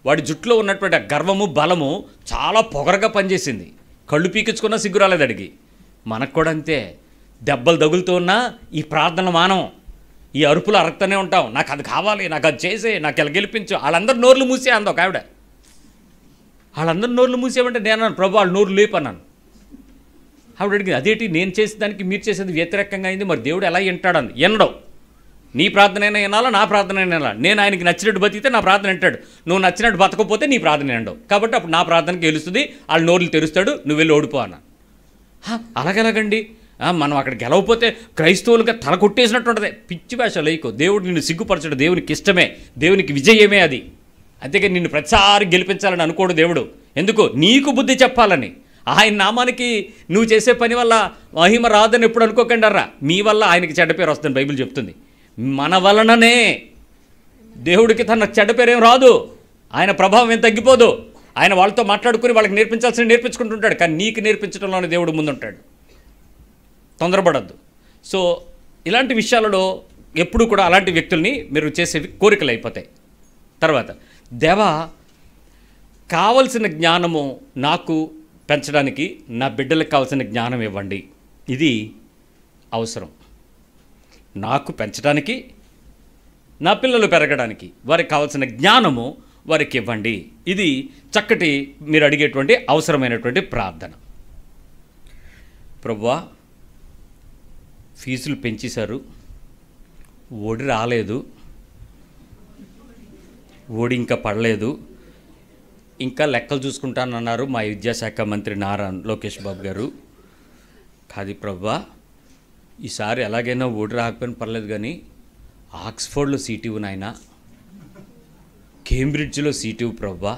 వాడి జుట్టులో ఉన్నటువంటి గర్వము బలము చాలా పొగరగా పనిచేసింది. కళ్ళు పీకించుకున్నా సిగ్గురాలేదు అడిగి. మనకు కూడా అంతే, దెబ్బలు తగులుతూ ఉన్నా ఈ ప్రార్థనలు మానం, ఈ అరుపులు అరక్తూనే ఉంటాం. నాకు అది కావాలి, నాకు అది చేసే, నాకు ఇలా గెలిపించు. వాళ్ళందరూ నోర్లు మూసే అంది ఒక ఆవిడ. వాళ్ళందరూ నోర్లు మూసేమంటే నేను అన్నాను, ప్రభు వాళ్ళు నోరు లేపన్నాను. ఆవిడ అడిగింది, అదేంటి నేను చేసేదానికి మీరు చేసేది వ్యతిరేకంగా అయింది, మరి దేవుడు ఎలా వింటాడని. వినడం, నీ ప్రార్థన అయినా వినాలా, నా ప్రార్థన అయినా వినాలా. నేను ఆయనకి నచ్చినట్టు బతికితే నా ప్రార్థన వింటాడు, నువ్వు నచ్చినట్టు బతకపోతే నీ ప్రార్థన వినడం. కాబట్టి అప్పుడు నా ప్రార్థనకి గెలుస్తుంది, వాళ్ళు నోర్లు తెరుస్తాడు, నువ్వు వెళ్ళి ఓడిపో అన్న. అలాగెలాగండి, మనం అక్కడ గెలవకపోతే క్రైస్తవులుగా తల కొట్టేసినట్టు ఉంటుంది. పిచ్చి భాష లేకు. దేవుడు నిన్ను సిగ్గుపరచడం దేవునికి ఇష్టమే, దేవునికి విజయమే అది. అంతేకాని నిన్ను ప్రతిసారి గెలిపించాలని అనుకోడు దేవుడు. ఎందుకు? నీకు బుద్ధి చెప్పాలని. ఆయన నామానికి నువ్వు చేసే పని వల్ల మహిమ రాదని ఎప్పుడు అనుకోకండి అర్రా. మీ వల్ల ఆయనకి చెడ్డ పేరు వస్తుంది బైబిల్ చెప్తుంది. మన వలననే దేవుడికి తన చెడ్డ పేరేం రాదు, ఆయన ప్రభావం ఏం తగ్గిపోదు. ఆయన వాళ్ళతో మాట్లాడుకుని వాళ్ళకి నేర్పించాల్సిన నేర్పించుకుంటుంటాడు. కానీ నీకు నేర్పించడంలోనే దేవుడు ముందుంటాడు. తొందరపడద్దు. సో ఇలాంటి విషయాలలో ఎప్పుడు కూడా అలాంటి వ్యక్తుల్ని మీరు చేసేవి కోరికలు అయిపోతాయి. తర్వాత దేవా కావలసిన జ్ఞానము నాకు పెంచడానికి నా బిడ్డలకు కావాల్సిన జ్ఞానం ఇవ్వండి. ఇది అవసరం. నాకు పెంచడానికి, నా పిల్లలు పెరగడానికి వారికి కావాల్సిన జ్ఞానము వారికి ఇవ్వండి. ఇది చక్కటి మీరు అడిగేటువంటి అవసరమైనటువంటి ప్రార్థన. ప్రభువా ఫీజులు పెంచేశారు, ఓడి రాలేదు, ఓడి ఇంకా పడలేదు, ఇంకా లెక్కలు చూసుకుంటానన్నారు మా విద్యాశాఖ మంత్రి నారా లోకేష్ బాబు గారు. కాదు ప్రభువా, ఈసారి ఎలాగైనా ఓడి రాకపోయినా పర్లేదు, కానీ ఆక్స్ఫర్డ్లో సీటు ఇవ్వు నాయనా, కేంబ్రిడ్జ్లో సీటు ఇవ్వు ప్రభువా,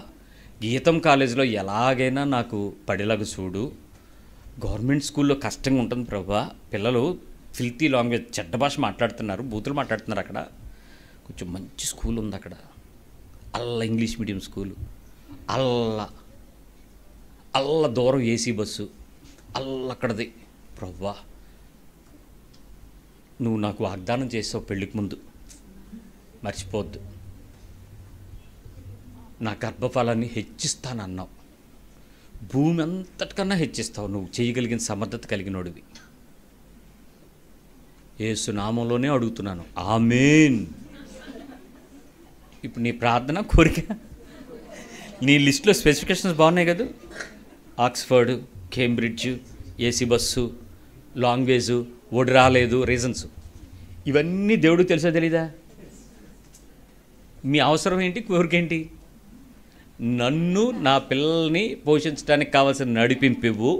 గీతం కాలేజీలో ఎలాగైనా నాకు పడేలాగా చూడు. గవర్నమెంట్ స్కూల్లో కష్టంగా ఉంటుంది ప్రభువా, పిల్లలు ఫిల్తీ లాంగ్వేజ్ చెడ్డ భాష మాట్లాడుతున్నారు, బూతులు మాట్లాడుతున్నారు. అక్కడ కొంచెం మంచి స్కూల్ ఉంది, అక్కడ ఇంగ్లీష్ మీడియం స్కూలు, దూరం ఏసీ బస్సు, అక్కడది. ప్రవ్వా నువ్వు నాకు వాగ్దానం చేసావు పెళ్ళికి ముందు, మర్చిపోవద్దు. నా గర్భఫలాన్ని హెచ్చిస్తానన్నావు, భూమి అంతటికన్నా హెచ్చిస్తావు. నువ్వు చేయగలిగిన సమర్థత కలిగినోడివి. యేసు నామంలోనే అడుగుతున్నాను, ఆమేన్. ఇప్పుడు నీ ప్రార్థన కోరిక, నీ లిస్టులో స్పెసిఫికేషన్స్ బాగున్నాయి కదా, Oxford, Cambridge, AC bus, language, ఓడి రాలేదు, రీజన్స్. ఇవన్నీ దేవుడికి తెలుసా తెలీదా? మీ అవసరం ఏంటి, కోరికేంటి? నన్ను నా పిల్లల్ని పోషించడానికి కావాల్సిన నడిపింపు ఇవ్వు,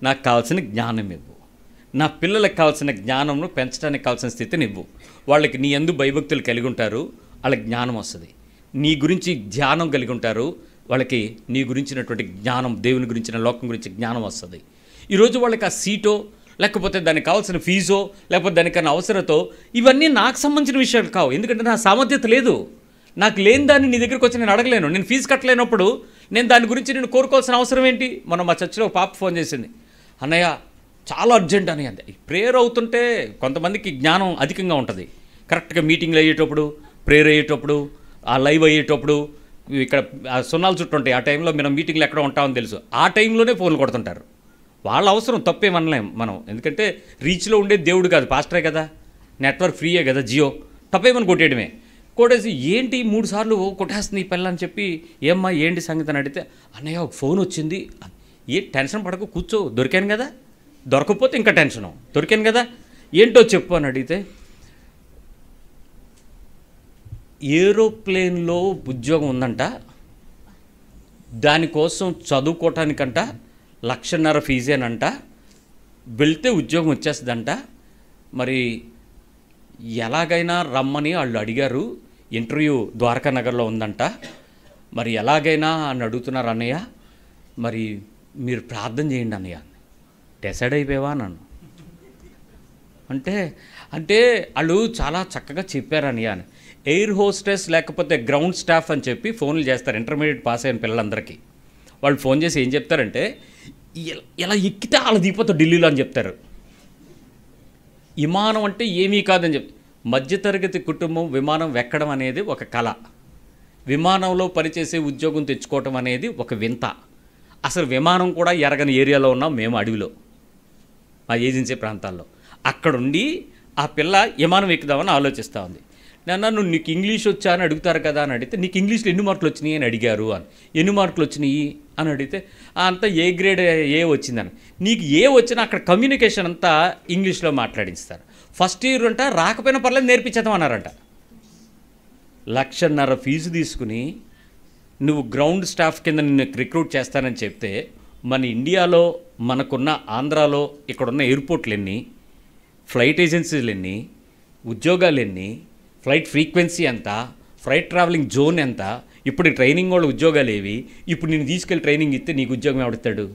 నాకు కావాల్సిన జ్ఞానం ఇవ్వు, నా పిల్లలకు కావాల్సిన జ్ఞానంను పెంచడానికి కావాల్సిన స్థితిని ఇవ్వు. వాళ్ళకి నీ యందు భయభక్తులు కలిగి ఉంటారు, వాళ్ళకి జ్ఞానం వస్తుంది. నీ గురించి ధ్యానం కలిగి ఉంటారు, వాళ్ళకి నీ గురించినటువంటి జ్ఞానం, దేవుని గురించిన లోకం గురించి జ్ఞానం వస్తుంది. ఈరోజు వాళ్ళకి ఆ సీటో, లేకపోతే దానికి కావాల్సిన ఫీజో, లేకపోతే దానికన్నా అవసరతో, ఇవన్నీ నాకు సంబంధించిన విషయాలు కావు. ఎందుకంటే నా సామర్థ్యత లేదు. నాకు లేని దాన్ని నీ దగ్గరికి వచ్చి నేను అడగలేను. నేను ఫీజు కట్టలేనప్పుడు నేను దాని గురించి నేను కోరుకోవాల్సిన అవసరం ఏంటి? మనం మా చర్చిలో ఒక పాప ఫోన్ చేసింది, అన్నయ్య చాలా అర్జెంట్ అని అంది. ప్రేయర్ అవుతుంటే కొంతమందికి జ్ఞానం అధికంగా ఉంటుంది. కరెక్ట్గా మీటింగ్లు అయ్యేటప్పుడు, ప్రేయర్ అయ్యేటప్పుడు, ఆ లైవ్ అయ్యేటప్పుడు, ఇక్కడ సున్నాలు చుట్టూ ఉంటాయి. ఆ టైంలో మనం మీటింగ్లో ఎక్కడ ఉంటామని తెలుసు. ఆ టైంలోనే ఫోన్లు కొడుతుంటారు. వాళ్ళ అవసరం తప్పేమనలేం మనం, ఎందుకంటే రీచ్లో ఉండేది దేవుడు కాదు, పాస్టరే కదా, నెట్వర్క్ ఫ్రీయే కదా, జియో. తప్పేమని కొట్టేయడమే. కొట్టేసి ఏంటి 3 సార్లు కొట్టేస్తుంది ఈ పిల్ల అని చెప్పి, ఏమ్మా ఏంటి సంగతి అని అడిగితే, అన్నయ్య ఒక ఫోన్ వచ్చింది. ఏ టెన్షన్ పడకు, కూర్చో, దొరికాను కదా, దొరకకపోతే ఇంకా టెన్షను, దొరికాను కదా, ఏంటో చెప్పు అని అడిగితే, ఏరోప్లేన్లో ఉద్యోగం ఉందంట, దానికోసం చదువుకోవటానికంట 1,50,000 ఫీజేనంట, వెళ్తే ఉద్యోగం వచ్చేస్తుందంట, మరి ఎలాగైనా రమ్మని వాళ్ళు అడిగారు, ఇంటర్వ్యూ ద్వారకా నగర్లో ఉందంట, మరి ఎలాగైనా అని అడుగుతున్నారు అన్నయ్య, మరి మీరు ప్రార్థన చేయండి అన్నయ్య. డిసైడ్ అయిపోయావా నన్ను అంటే వాళ్ళు చాలా చక్కగా చెప్పారు అన్నయ్య అని. ఎయిర్ హోస్టెస్ లేకపోతే గ్రౌండ్ స్టాఫ్ అని చెప్పి ఫోన్లు చేస్తారు ఇంటర్మీడియట్ పాస్ అయిన పిల్లలందరికీ. వాళ్ళు ఫోన్ చేసి ఏం చెప్తారంటే, ఇలా ఎక్కితే అలా దిగిపోతారు ఢిల్లీలో అని చెప్తారు. విమానం అంటే ఏమీ కాదని చెప్తారు. మధ్యతరగతి కుటుంబం విమానం ఎక్కడం అనేది ఒక కళ, విమానంలో పనిచేసే ఉద్యోగం తెచ్చుకోవటం అనేది ఒక వింత. అసలు విమానం కూడా ఎరగని ఏరియాలో ఉన్నాం మేము, అడవిలో, మా ఏజెన్సీ ప్రాంతాల్లో. అక్కడుండి ఆ పిల్ల విమానం ఎక్కుదామని ఆలోచిస్తూ ఉంది. నువ్వు నీకు ఇంగ్లీష్ వచ్చా అని అడుగుతారు కదా అని అడిగితే, నీకు ఇంగ్లీష్లో ఎన్ని మార్కులు వచ్చినాయి అని అడిగారు అని. ఎన్ని మార్కులు వచ్చినాయి అని అడిగితే, అంతా ఏ గ్రేడ్ ఏ వచ్చిందని. నీకు ఏ వచ్చినా అక్కడ కమ్యూనికేషన్ అంతా ఇంగ్లీష్లో మాట్లాడిస్తారు. ఫస్ట్ ఇయర్ అంట రాకపోయినా పర్లేదు నేర్పించేద్దాం అన్నారంట. 1,50,000 ఫీజు తీసుకుని నువ్వు గ్రౌండ్ స్టాఫ్ కింద నిన్ను రిక్రూట్ చేస్తానని చెప్తే, మన ఇండియాలో మనకున్న ఆంధ్రాలో ఇక్కడున్న ఎయిర్పోర్ట్లు ఎన్ని, ఫ్లైట్ ఏజెన్సీలు ఎన్ని, ఉద్యోగాలు ఎన్ని, ఫ్లైట్ ఫ్రీక్వెన్సీ ఎంత, ఫ్లైట్ ట్రావెలింగ్ జోన్ ఎంత, ఇప్పుడు ట్రైనింగ్ వాళ్ళు ఉద్యోగాలు ఏవి, ఇప్పుడు నేను తీసుకెళ్ళి ట్రైనింగ్ ఇస్తే నీకు ఉద్యోగం ఎవడతాడు?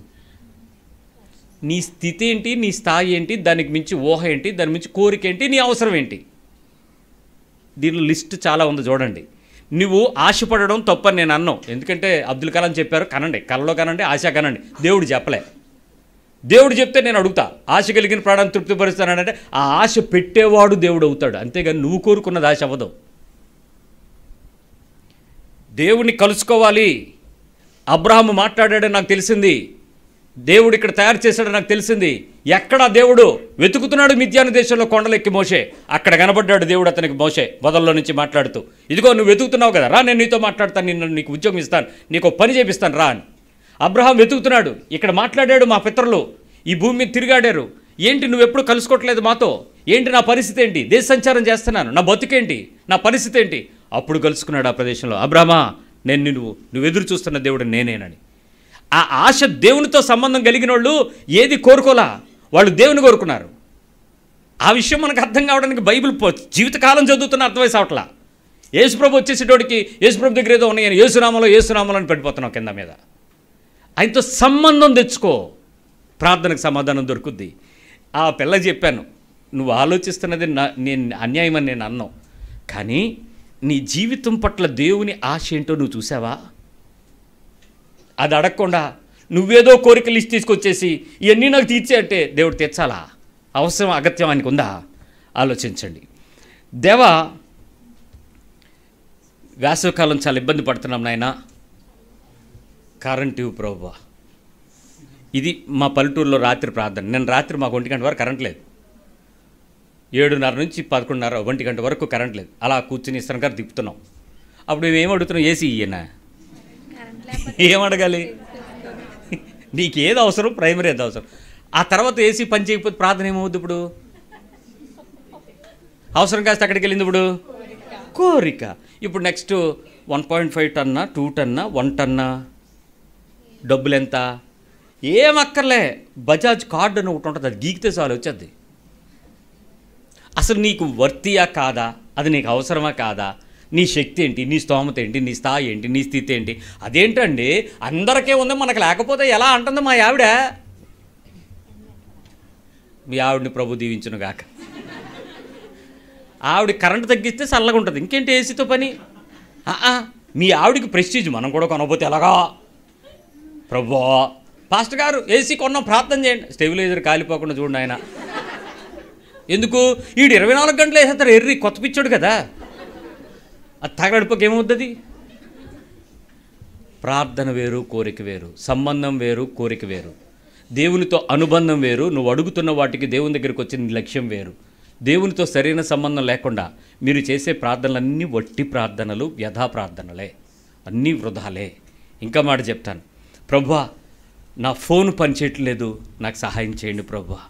నీ స్థితి ఏంటి, నీ స్థాయి ఏంటి, దానికి మించి ఊహ ఏంటి, దాని మించి కోరిక ఏంటి, నీ అవసరం ఏంటి? దీనిలో లిస్ట్ చాలా ఉంది చూడండి. నువ్వు ఆశపడడం తప్పని నేను అన్నావు, ఎందుకంటే అబ్దుల్ కలాం చెప్పారు, కనండి, కలలో కనండి, ఆశ కనండి. దేవుడు చెప్పలే. దేవుడు చెప్తే నేను అడుగుతా, ఆశ కలిగిన ప్రాణాన్ని తృప్తిపరుస్తానంటే ఆ ఆశ పెట్టేవాడు దేవుడు అవుతాడు, అంతేగాని నువ్వు కోరుకున్నది ఆశ అవ్వదు. దేవుడిని కలుసుకోవాలి. అబ్రహాము మాట్లాడాడని నాకు తెలిసింది, దేవుడు ఇక్కడ తయారు చేశాడని నాకు తెలిసింది. ఎక్కడ దేవుడు వెతుకుతున్నాడు? మిద్యాను దేశంలో కొండలెక్కి మోషే, అక్కడ కనబడ్డాడు దేవుడు అతనికి. మోషే వదల్లో నుంచి మాట్లాడుతూ, ఇదిగో నువ్వు వెతుకుతున్నావు కదా, రా నేను నీతో మాట్లాడతాను, నీకు ఉద్యోగం ఇస్తాను, నీకు పని చేపిస్తాను రా అని. అబ్రహాం వెతుకుతున్నాడు, ఇక్కడ మాట్లాడాడు, మా పితరులు ఈ భూమి మీద తిరిగాడారు, ఏంటి నువ్వు ఎప్పుడు కలుసుకోవట్లేదు మాతో, ఏంటి నా పరిస్థితి ఏంటి, దేశ సంచారం చేస్తున్నాను, నా బతుకేంటి, నా పరిస్థితి ఏంటి? అప్పుడు కలుసుకున్నాడు ఆ ప్రదేశంలో. అబ్రహమా, నేను నువ్వు ఎదురు చూస్తున్న దేవుడు నేనేనని. ఆ ఆశ దేవునితో సంబంధం కలిగిన వాళ్ళు ఏది కోరుకోలా, వాళ్ళు దేవుని కోరుకున్నారు. ఆ విషయం మనకు అర్థం కావడానికి బైబిల్ జీవితకాలం చదువుతున్న అర్థమై సావట్లా. యేసుప్రభు వచ్చేసేటోడికి యేసుప్రభు దగ్గర ఏదో ఉన్నాయని యేసునామలో అని పడిపోతున్నావు కింద మీద. ఆయనతో సంబంధం తెచ్చుకో, ప్రార్థనకు సమాధానం దొరుకుద్ది. ఆ పిల్ల చెప్పాను, నువ్వు ఆలోచిస్తున్నది నేను అన్యాయమని నేను అన్నావు, కానీ నీ జీవితం పట్ల దేవుని ఆశ ఏంటో నువ్వు చూసావా? అది అడగకుండా నువ్వేదో కోరిక లిస్ట్ తీసుకొచ్చేసి ఇవన్నీ నాకు తీర్చే అంటే దేవుడు తీర్చాలా? అవసరం, అగత్యం ఆయనకు ఉందా? ఆలోచించండి. దేవా, వేసవికాలం చాలా ఇబ్బంది పడుతున్నాం నాయన, కరెంట్ ఇవ్వు ప్రభువా. ఇది మా పల్లెటూరులో రాత్రి ప్రార్థన. నేను రాత్రి మాకు 1 గంట వరకు కరెంట్ లేదు, 7:30 నుంచి 11:30 1 గంట వరకు కరెంట్ లేదు. అలా కూర్చుని ఇస్తాను గారు తిప్పుతున్నాం. అప్పుడు మేము ఏం అడుగుతున్నాం? ఏసీ ఇయ్యనా? ఏం అడగాలి? నీకు ఏది అవసరం, ప్రైమరీ ఏది అవసరం. ఆ తర్వాత ఏసీ పని చేయకపోతే ప్రార్థన ఏమవుద్ది? ఇప్పుడు అవసరం కాస్త అక్కడికి వెళ్ళింది ఇప్పుడు కోరిక. ఇప్పుడు నెక్స్ట్ 1.5 టన్నా, 2 టన్నా, 1 టన్నా, డబ్బులు ఎంత? ఏం అక్కర్లే, బజాజ్ కార్డు అని ఒకటి ఉంటుంది, అది గీకితే చాలు వచ్చేది. అసలు నీకు వర్తియా కాదా, అది నీకు అవసరమా కాదా, నీ శక్తి ఏంటి, నీ స్తోమత ఏంటి, నీ స్థాయి ఏంటి, నీ స్థితి ఏంటి, అదేంటండి అందరికీ ఉంది మనకు లేకపోతే ఎలా అంటుంది మా ఆవిడ. మీ ఆవిడని ప్రభు దీవించును గాక. ఆవిడ కరెంటు తగ్గిస్తే చల్లగా ఉంటుంది, ఇంకేంటి ఏసీతో పని. మీ ఆవిడికి ప్రెస్టీజ్, మనం కూడా కొనకపోతే ఎలాగా. ప్రభు పాస్టర్ గారు ఏసీ కొన్నాం ప్రార్థన చేయండి, స్టెబిలైజర్ కాలిపోకుండా చూడండి ఆయన. ఎందుకు వీడు 24 గంటలు వేసేస్తారు, ఎర్రి కొత్త పిచ్చాడు కదా, అది తగలడిపోక ఏమవుతుంది. ప్రార్థన వేరు, కోరిక వేరు, సంబంధం వేరు, కోరిక వేరు, దేవునితో అనుబంధం వేరు. నువ్వు అడుగుతున్న వాటికి దేవుని దగ్గరికి వచ్చిన లక్ష్యం వేరు. దేవునితో సరైన సంబంధం లేకుండా మీరు చేసే ప్రార్థనలన్నీ వట్టి ప్రార్థనలు, వ్యధా ప్రార్థనలే, అన్నీ వృధాలే. ఇంకా మాట చెప్తాను, ప్రభువా నా ఫోన్ పనిచేయట్లేదు, నాకు సహాయం చేయండి ప్రభువా.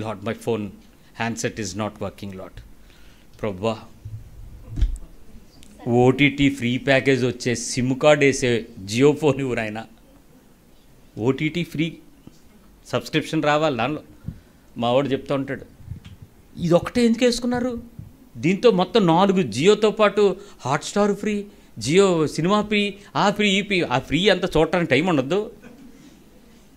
Lord my phone handset is not working lord. ప్రభువా ఓటీటీ ఫ్రీ ప్యాకేజ్ వచ్చే సిమ్ కార్డ్ వేసే జియో ఫోన్ ఇవ్వరు ఆయన. ఓటీటీ ఫ్రీ సబ్స్క్రిప్షన్ రావాలి దానిలో. మా వాడు చెప్తూ ఉంటాడు, ఇది ఒకటే ఎందుకు వేసుకున్నారు, దీంతో మొత్తం 4 జియోతో పాటు Hotstar free, Jio cinema free, ఆ ఫ్రీ ఈ ఫ్రీ. ఆ ఫ్రీ అంతా చూడటానికి టైం ఉండద్దు.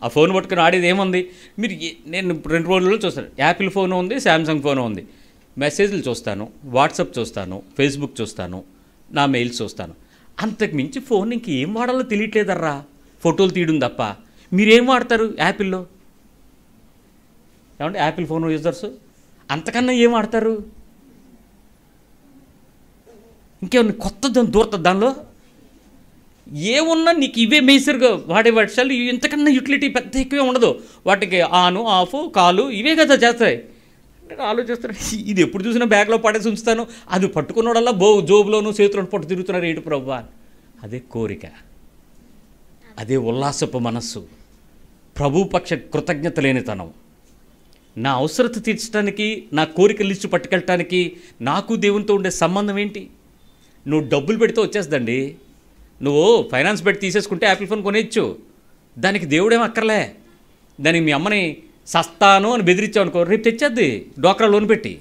ఆ ఫోన్ పట్టుకుని ఆడేది ఏముంది. మీరు నేను 2 రోజుల్లో చూస్తాను, యాపిల్ ఫోన్ ఉంది, శాంసంగ్ ఫోన్ ఉంది, మెసేజ్లు చూస్తాను, వాట్సాప్ చూస్తాను, ఫేస్బుక్ చూస్తాను, నా మెయిల్స్ చూస్తాను. అంతకు మించి ఫోన్ ఇంక ఏం వాడాలో తెలియట్లేదర్రా, ఫోటోలు తీయడం తప్ప. మీరేం వాడతారు యాపిల్లో? ఏమంటే యాపిల్ ఫోన్ యూజర్స్ అంతకన్నా ఏం వాడతారు? ఇంకేమన్నా కొత్త దూరుతుంది దానిలో? ఏమున్నా నీకు ఇవే మేసర్గా వాడే వర్షాలు, ఇంతకన్నా యూటిలిటీ పెద్ద ఎక్కువే ఉండదు. వాటికి ఆను ఆఫ్ కాలు ఇవే కదా చేస్తాయి. ఆలోచిస్తాను, ఇది ఎప్పుడు చూసినా బ్యాగ్లో పడేసి ఉంచుతాను, అది పట్టుకున్నోడల్లా జోబులోను చేతులను పట్టు తిరుగుతున్నారు ఏంటి ప్రభు. అదే కోరిక, అదే ఉల్లాసపు మనస్సు, ప్రభు పక్ష కృతజ్ఞత లేనితనం. నా అవసరత తీర్చడానికి, నా కోరిక లిస్టు పట్టుకెళ్ళటానికి నాకు దేవునితో ఉండే సంబంధం ఏంటి? నువ్వు డబ్బులు పెడితే వచ్చేస్తుందండి. నువ్వు ఫైనాన్స్ పెట్టి తీసేసుకుంటే యాపిల్ ఫోన్ కొనేయచ్చు, దానికి దేవుడేం అక్కర్లే. దానికి మీ అమ్మని సస్తాను అని బెదిరించావు అనుకో, రేపు తెచ్చేద్ది డోక్రా లోన్ పెట్టి.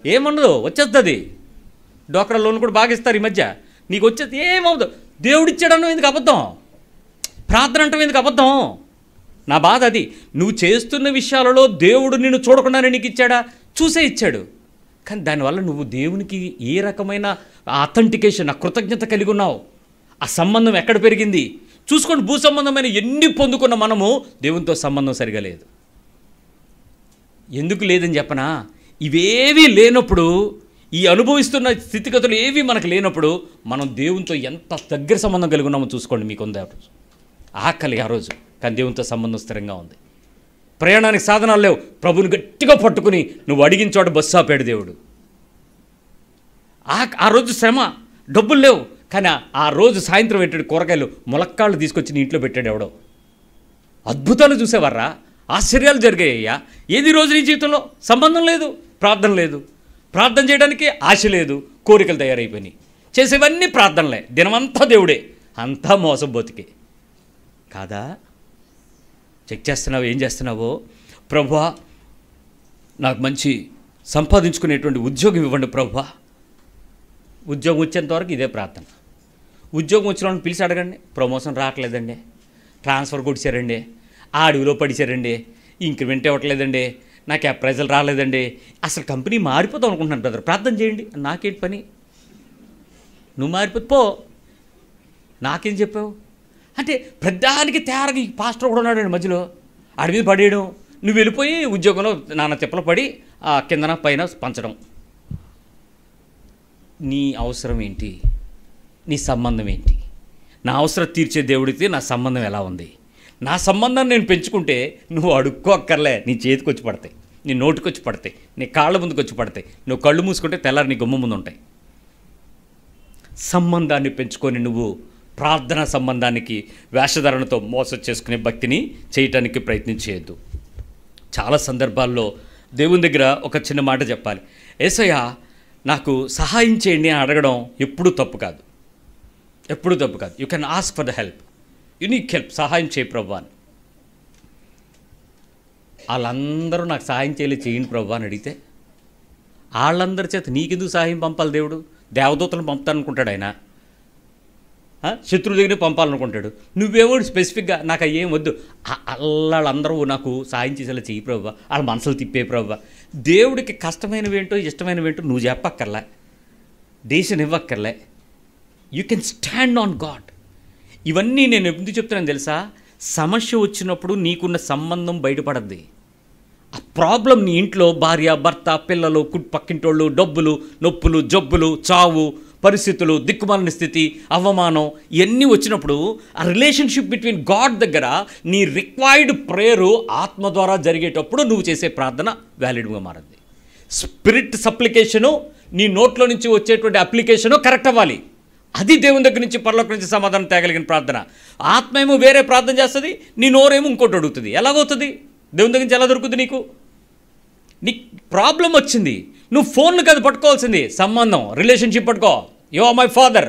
ఏముండదు, వచ్చేస్తుంది. డోక్రా లోన్ కూడా బాగా ఇస్తారు ఈ మధ్య. నీకు వచ్చేది ఏమవుదు. దేవుడిచ్చాడను ఎందుకు అబద్ధం, ప్రార్థన అంటాం ఎందుకు అబద్ధం. నా బాధ అది. నువ్వు చేస్తున్న విషయాలలో దేవుడు నిన్ను చూడకుండానే నీకు ఇచ్చాడా? చూసే ఇచ్చాడు. కానీ దానివల్ల నువ్వు దేవునికి ఏ రకమైన అథెంటికేషన్, ఆ కృతజ్ఞత కలిగి ఉన్నావు? ఆ సంబంధం ఎక్కడ పెరిగింది చూసుకోండి. భూ సంబంధమైన ఎన్ని పొందుకున్న మనము దేవునితో సంబంధం సరిగా లేదు. ఎందుకు లేదని చెప్పనా? ఇవేవీ లేనప్పుడు, ఈ అనుభవిస్తున్న స్థితిగతులు ఏవి మనకు లేనప్పుడు మనం దేవునితో ఎంత దగ్గర సంబంధం కలిగి ఉన్నామో చూసుకోండి. మీకుంది ఆ రోజు ఆకలి, ఆ రోజు కానీ దేవునితో సంబంధం స్థిరంగా ఉంది. ప్రయాణానికి సాధనాలు లేవు, ప్రభుని గట్టిగా పట్టుకుని నువ్వు అడిగిన చోట బస్సు ఆపాడు దేవుడు. ఆ రోజు శ్రమ, డబ్బులు లేవు, కానీ ఆ రోజు సాయంత్రం పెట్టాడు కూరగాయలు, ములక్కాళ్ళు తీసుకొచ్చి నీ ఇంట్లో పెట్టాడు ఎవడో. అద్భుతాలు చూసేవారా, ఆశ్చర్యాలు జరిగాయ్యా. ఏది రోజు నీ జీవితంలో సంబంధం లేదు, ప్రార్థన లేదు, ప్రార్థన చేయడానికి ఆశ లేదు, కోరికలు తయారైపోయినాయి. చేసేవన్నీ ప్రార్థనలే, దినమంతా దేవుడే, అంతా మోసం బతికే కాదా? చెక్ చేస్తున్నావు, ఏం చేస్తున్నావో. ప్రభువా నాకు మంచి సంపాదించుకునేటువంటి ఉద్యోగం ఇవ్వండి ప్రభువా. ఉద్యోగం వచ్చేంతవరకు ఇదే ప్రార్థన. ఉద్యోగం వచ్చిన వాళ్ళని పిలిచి అడగండి, ప్రమోషన్ రావట్లేదండి, ట్రాన్స్ఫర్ కొడిచారండి, ఆ అడవిలో పడిచారండి, ఇంక్రిమెంట్ ఇవ్వట్లేదండి, నాకు అప్రైజల్ రాలేదండి, అసలు కంపెనీ మారిపోతాం అనుకుంటున్నాను బ్రదర్, ప్రార్థన చేయండి. నాకేంటి పని, నువ్వు మారిపోతే పో, నాకేం చెప్పావు అంటే పెద్దానికి తయారుగా ఈ పాస్టర్ కూడా ఉన్నాడు మధ్యలో, ఆడి మీద పడేయడం, నువ్వు వెళ్ళిపోయి ఉద్యోగంలో నాన్న తిప్పలు పడి ఆ కిందన పైన పంచడం. నీ అవసరం ఏంటి, నీ సంబంధం ఏంటి? నా అవసరం తీర్చే దేవుడికి నా సంబంధం ఎలా ఉంది? నా సంబంధాన్ని నేను పెంచుకుంటే నువ్వు అడుక్కోక్కర్లే, నీ చేతికి వచ్చి పడతాయి, నీ నోటికి వచ్చి పడతాయి, నీ కాళ్ళ ముందుకు వచ్చి పడతాయి. నువ్వు కళ్ళు మూసుకుంటే తెల్లారి నీ గుమ్మ ముందు ఉంటాయి. సంబంధాన్ని పెంచుకొని నువ్వు ప్రార్థనా సంబంధానికి వేషధారణతో మోసం చేసుకునే భక్తిని చేయటానికి ప్రయత్నం చేయొద్దు. చాలా సందర్భాల్లో దేవుని దగ్గర ఒక చిన్న మాట చెప్పాలి. యేసయ్య నాకు సహాయం చేయండి అని అడగడం ఎప్పుడూ తప్పు కాదు, ఎప్పుడూ తప్పు కాదు. You can ask for the help, unique help, సహాయం చేయి ప్రభు అని. వాళ్ళందరూ నాకు సహాయం చేయలేదు, చేయండి ప్రభు అని అడిగితే వాళ్ళందరి చేత నీకెందుకు సహాయం పంపాలి దేవుడు? దేవదూతలను పంపుతానుకుంటాడు ఆయన, శత్రువు దగ్గర పంపాలనుకుంటాడు. నువ్వేమో స్పెసిఫిక్గా నాకు ఏం వద్దు, వాళ్ళందరూ నాకు సాయం చేసేలా చెయ్యి ప్రభు, వాళ్ళ మనసులు తిప్పే ప్రభు. దేవుడికి కష్టమైనవేంటో ఇష్టమైనవేంటో నువ్వు చెప్పక్కర్లే, డెసిషన్ ఇవ్వక్కర్లే. You can stand on God. ఇవన్నీ నేను ఎందుకు చెప్తున్నాను తెలుసా? సమస్య వచ్చినప్పుడు నీకున్న సంబంధం బయటపడద్ది. ఆ ప్రాబ్లం నీ ఇంట్లో భార్య, భర్త, పిల్లలు, పక్కింటోళ్ళు, డబ్బులు, నొప్పులు, జబ్బులు, చావు, పరిస్థితులు, దిక్కుమాలిన స్థితి, అవమానం, ఇవన్నీ వచ్చినప్పుడు ఆ రిలేషన్షిప్ బిట్వీన్ గాడ్ దగ్గర నీ రిక్వైర్డ్ ప్రేయరు ఆత్మ ద్వారా జరిగేటప్పుడు నువ్వు చేసే ప్రార్థన వ్యాలిడ్గా మారింది. స్పిరిట్ సప్లికేషను, నీ నోట్లో నుంచి వచ్చేటువంటి అప్లికేషను కరెక్ట్ అవ్వాలి. అది దేవుని దగ్గర నుంచి పరలోకం నుంచి సమాధానం తేగలిగిన ప్రార్థన. ఆత్మ ఏమో వేరే ప్రార్థన చేస్తుంది, నీ నోరేమో ఇంకోటి అడుగుతుంది. ఎలాగవుతుంది? దేవుని దగ్గర నుంచి ఎలా దొరుకుతుంది నీకు? నీ ప్రాబ్లం వచ్చింది, నువ్వు ఫోన్ను కదా పట్టుకోవాల్సింది, సంబంధం, రిలేషన్షిప్ పట్టుకో. యు ఆర్ మై ఫాదర్,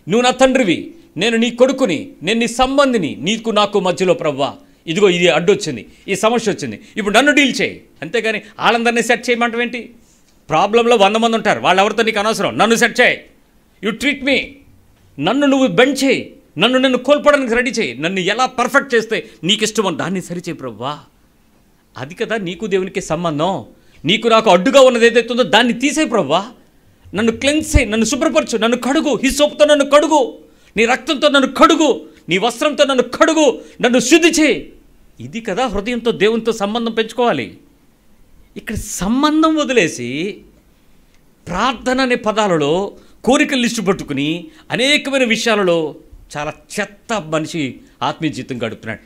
నువ్వు నా తండ్రివి, నేను నీ కొడుకుని, నేను నీ సంబంధిని, నీకు నాకు మధ్యలో ప్రవ్వా ఇదిగో ఇది అడ్డొచ్చింది, ఈ సమస్య వచ్చింది, ఇప్పుడు నన్ను డీల్ చేయి. అంతేగాని వాళ్ళందరినీ సెట్ చేయమంటావేంటి? ప్రాబ్లంలో 100 మంది ఉంటారు, వాళ్ళెవరితో నీకు అనవసరం. నన్ను సెట్ చేయి, యు ట్రీట్ మీ, నన్ను నువ్వు బెండ్ చేయి, నన్ను కోల్పోవడానికి రెడీ చేయి, నన్ను ఎలా పర్ఫెక్ట్ చేస్తే నీకు ఇష్టమో దాన్ని సరిచేయి ప్రవ్వా. అది కదా నీకు దేవునికి సంబంధం. నీకు నాకు అడ్డుగా ఉన్నది ఏదైతే ఉందో దాన్ని తీసే ప్రవ్వా. నన్ను క్లెన్స్ చేయి, నన్ను శుభ్రపరచు, నన్ను కడుగు, ఈ సోపుతో నన్ను కడుగు, నీ రక్తంతో నన్ను కడుగు, నీ వస్త్రంతో నన్ను కడుగు, నన్ను శుద్ధి చేయి. ఇది కదా హృదయంతో దేవునితో సంబంధం పెంచుకోవాలి. ఇక్కడ సంబంధం వదిలేసి ప్రార్థన అనే పదాలలో కోరికలు లిస్టు పట్టుకుని అనేకమైన విషయాలలో చాలా చెత్త మనిషి ఆత్మీయ జీవితం గడుపుతున్నాడు.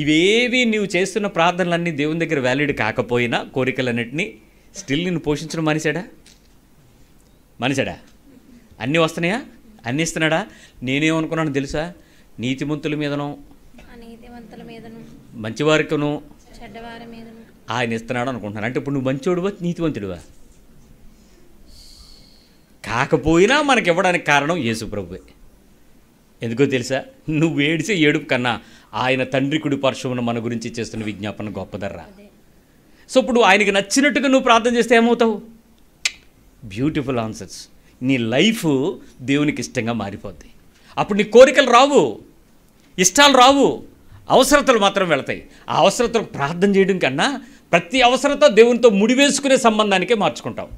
ఇవేవి నీవు చేస్తున్న ప్రార్థనలన్నీ దేవుని దగ్గర వ్యాలిడ్ కాకపోయినా కోరికలన్నింటినీ స్టిల్ నిన్ను పోషించడం మనిషాడా? అన్నీ వస్తున్నాయా? అన్నీ ఇస్తున్నాడా? నేనేమనుకున్నాను తెలుసా? నీతిమంతుల మీదనో మంచివారికను ఆయన ఇస్తున్నాడు అనుకుంటున్నాను. అంటే ఇప్పుడు నువ్వు మంచోడువా నీతివంతుడువా? కాకపోయినా మనకి ఇవ్వడానికి కారణం యేసు ప్రభువే. ఎందుకో తెలుసా? నువ్వు ఏడిసే ఏడుపు కన్నా ఆయన తండ్రి కుడి పార్శ్వమున మన గురించి చేస్తున్న విజ్ఞాపన గొప్పదర్రా. సో ఇప్పుడు ఆయనకి నచ్చినట్టుగా నువ్వు ప్రార్థన చేస్తే ఏమవుతావు? Beautiful answers. నీ లైఫ్ దేవునికి ఇష్టంగా మారిపోద్ది. అప్పుడు నీ కోరికలు రావు, ఇష్టాలు రావు, అవసరతలు మాత్రం వెళతాయి. ఆ అవసరతలు ప్రార్థన చేయడం కన్నా ప్రతి అవసరత దేవునితో ముడివేసుకునే సంబంధానికే మార్చుకుంటావు.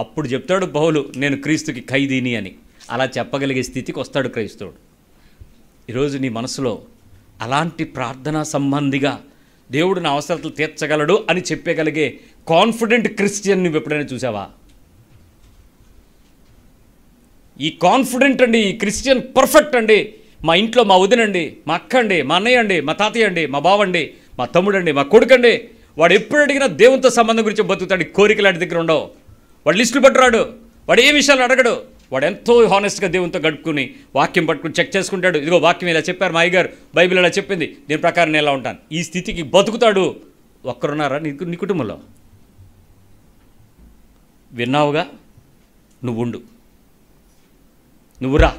అప్పుడు చెప్తాడు పౌలు, నేను క్రీస్తుకి ఖైదీని అని. అలా చెప్పగలిగే స్థితికి వస్తాడు క్రైస్తవుడు. ఈరోజు నీ మనసులో అలాంటి ప్రార్థనా సంబంధిగా దేవుడు నా అవసరతలు తీర్చగలడు అని చెప్పగలిగే కాన్ఫిడెంట్ క్రిస్టియన్ నువ్వు ఎప్పుడైనా చూసావా? ఈ కాన్ఫిడెంట్ అండి, ఈ క్రిస్టియన్ పర్ఫెక్ట్ అండి, మా ఇంట్లో మా వదినండి, మా అక్క అండి, మా అన్నయ్య అండి, మా తాతయ్య అండి, మా బావండి, మా తమ్ముడండి, మా కొడుకండి, వాడు ఎప్పుడు అడిగినా దేవునితో సంబంధం గురించి బతుకుతాడు. కోరికలు వాడి దగ్గర ఉండవు, వాడు లిస్టులు పట్టురాడు, వాడు ఏ విషయాలు అడగడు, వాడు ఎంతో హానెస్ట్గా దేవునితో గడుపుకుని వాక్యం పట్టుకుని చెక్ చేసుకుంటాడు. ఇదిగో వాక్యం ఇలా చెప్పారు మా అయ్యగారు, బైబిల్ ఇలా చెప్పింది, దీని ప్రకారం నేను ఎలా ఉంటాను. ఈ స్థితికి బతుకుతాడు. ఒక్కరున్నారా నీ కుటుంబంలో? విన్నావుగా, నువ్వుండు, నువ్వురా.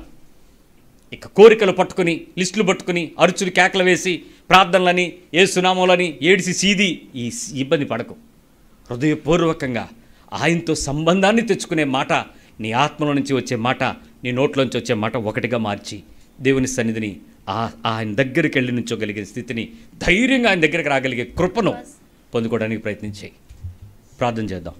ఇక కోరికలు పట్టుకుని లిస్టులు పట్టుకుని అరుచులు కేకలు వేసి ప్రార్థనలని యేసునామములని ఏడిసి సీది ఈ ఇబ్బంది పడకు. హృదయపూర్వకంగా ఆయనతో సంబంధాన్ని తెచ్చుకునే మాట, నీ ఆత్మలో నుంచి వచ్చే మాట, నీ నోట్లోంచి వచ్చే మాట ఒకటిగా మార్చి దేవుని సన్నిధిని ఆయన దగ్గరికి వెళ్ళి నుంచోగలిగే స్థితిని, ధైర్యంగా ఆయన దగ్గరికి రాగలిగే కృపను పొందుకోవడానికి ప్రయత్నించాయి. ప్రార్థన చేద్దాం.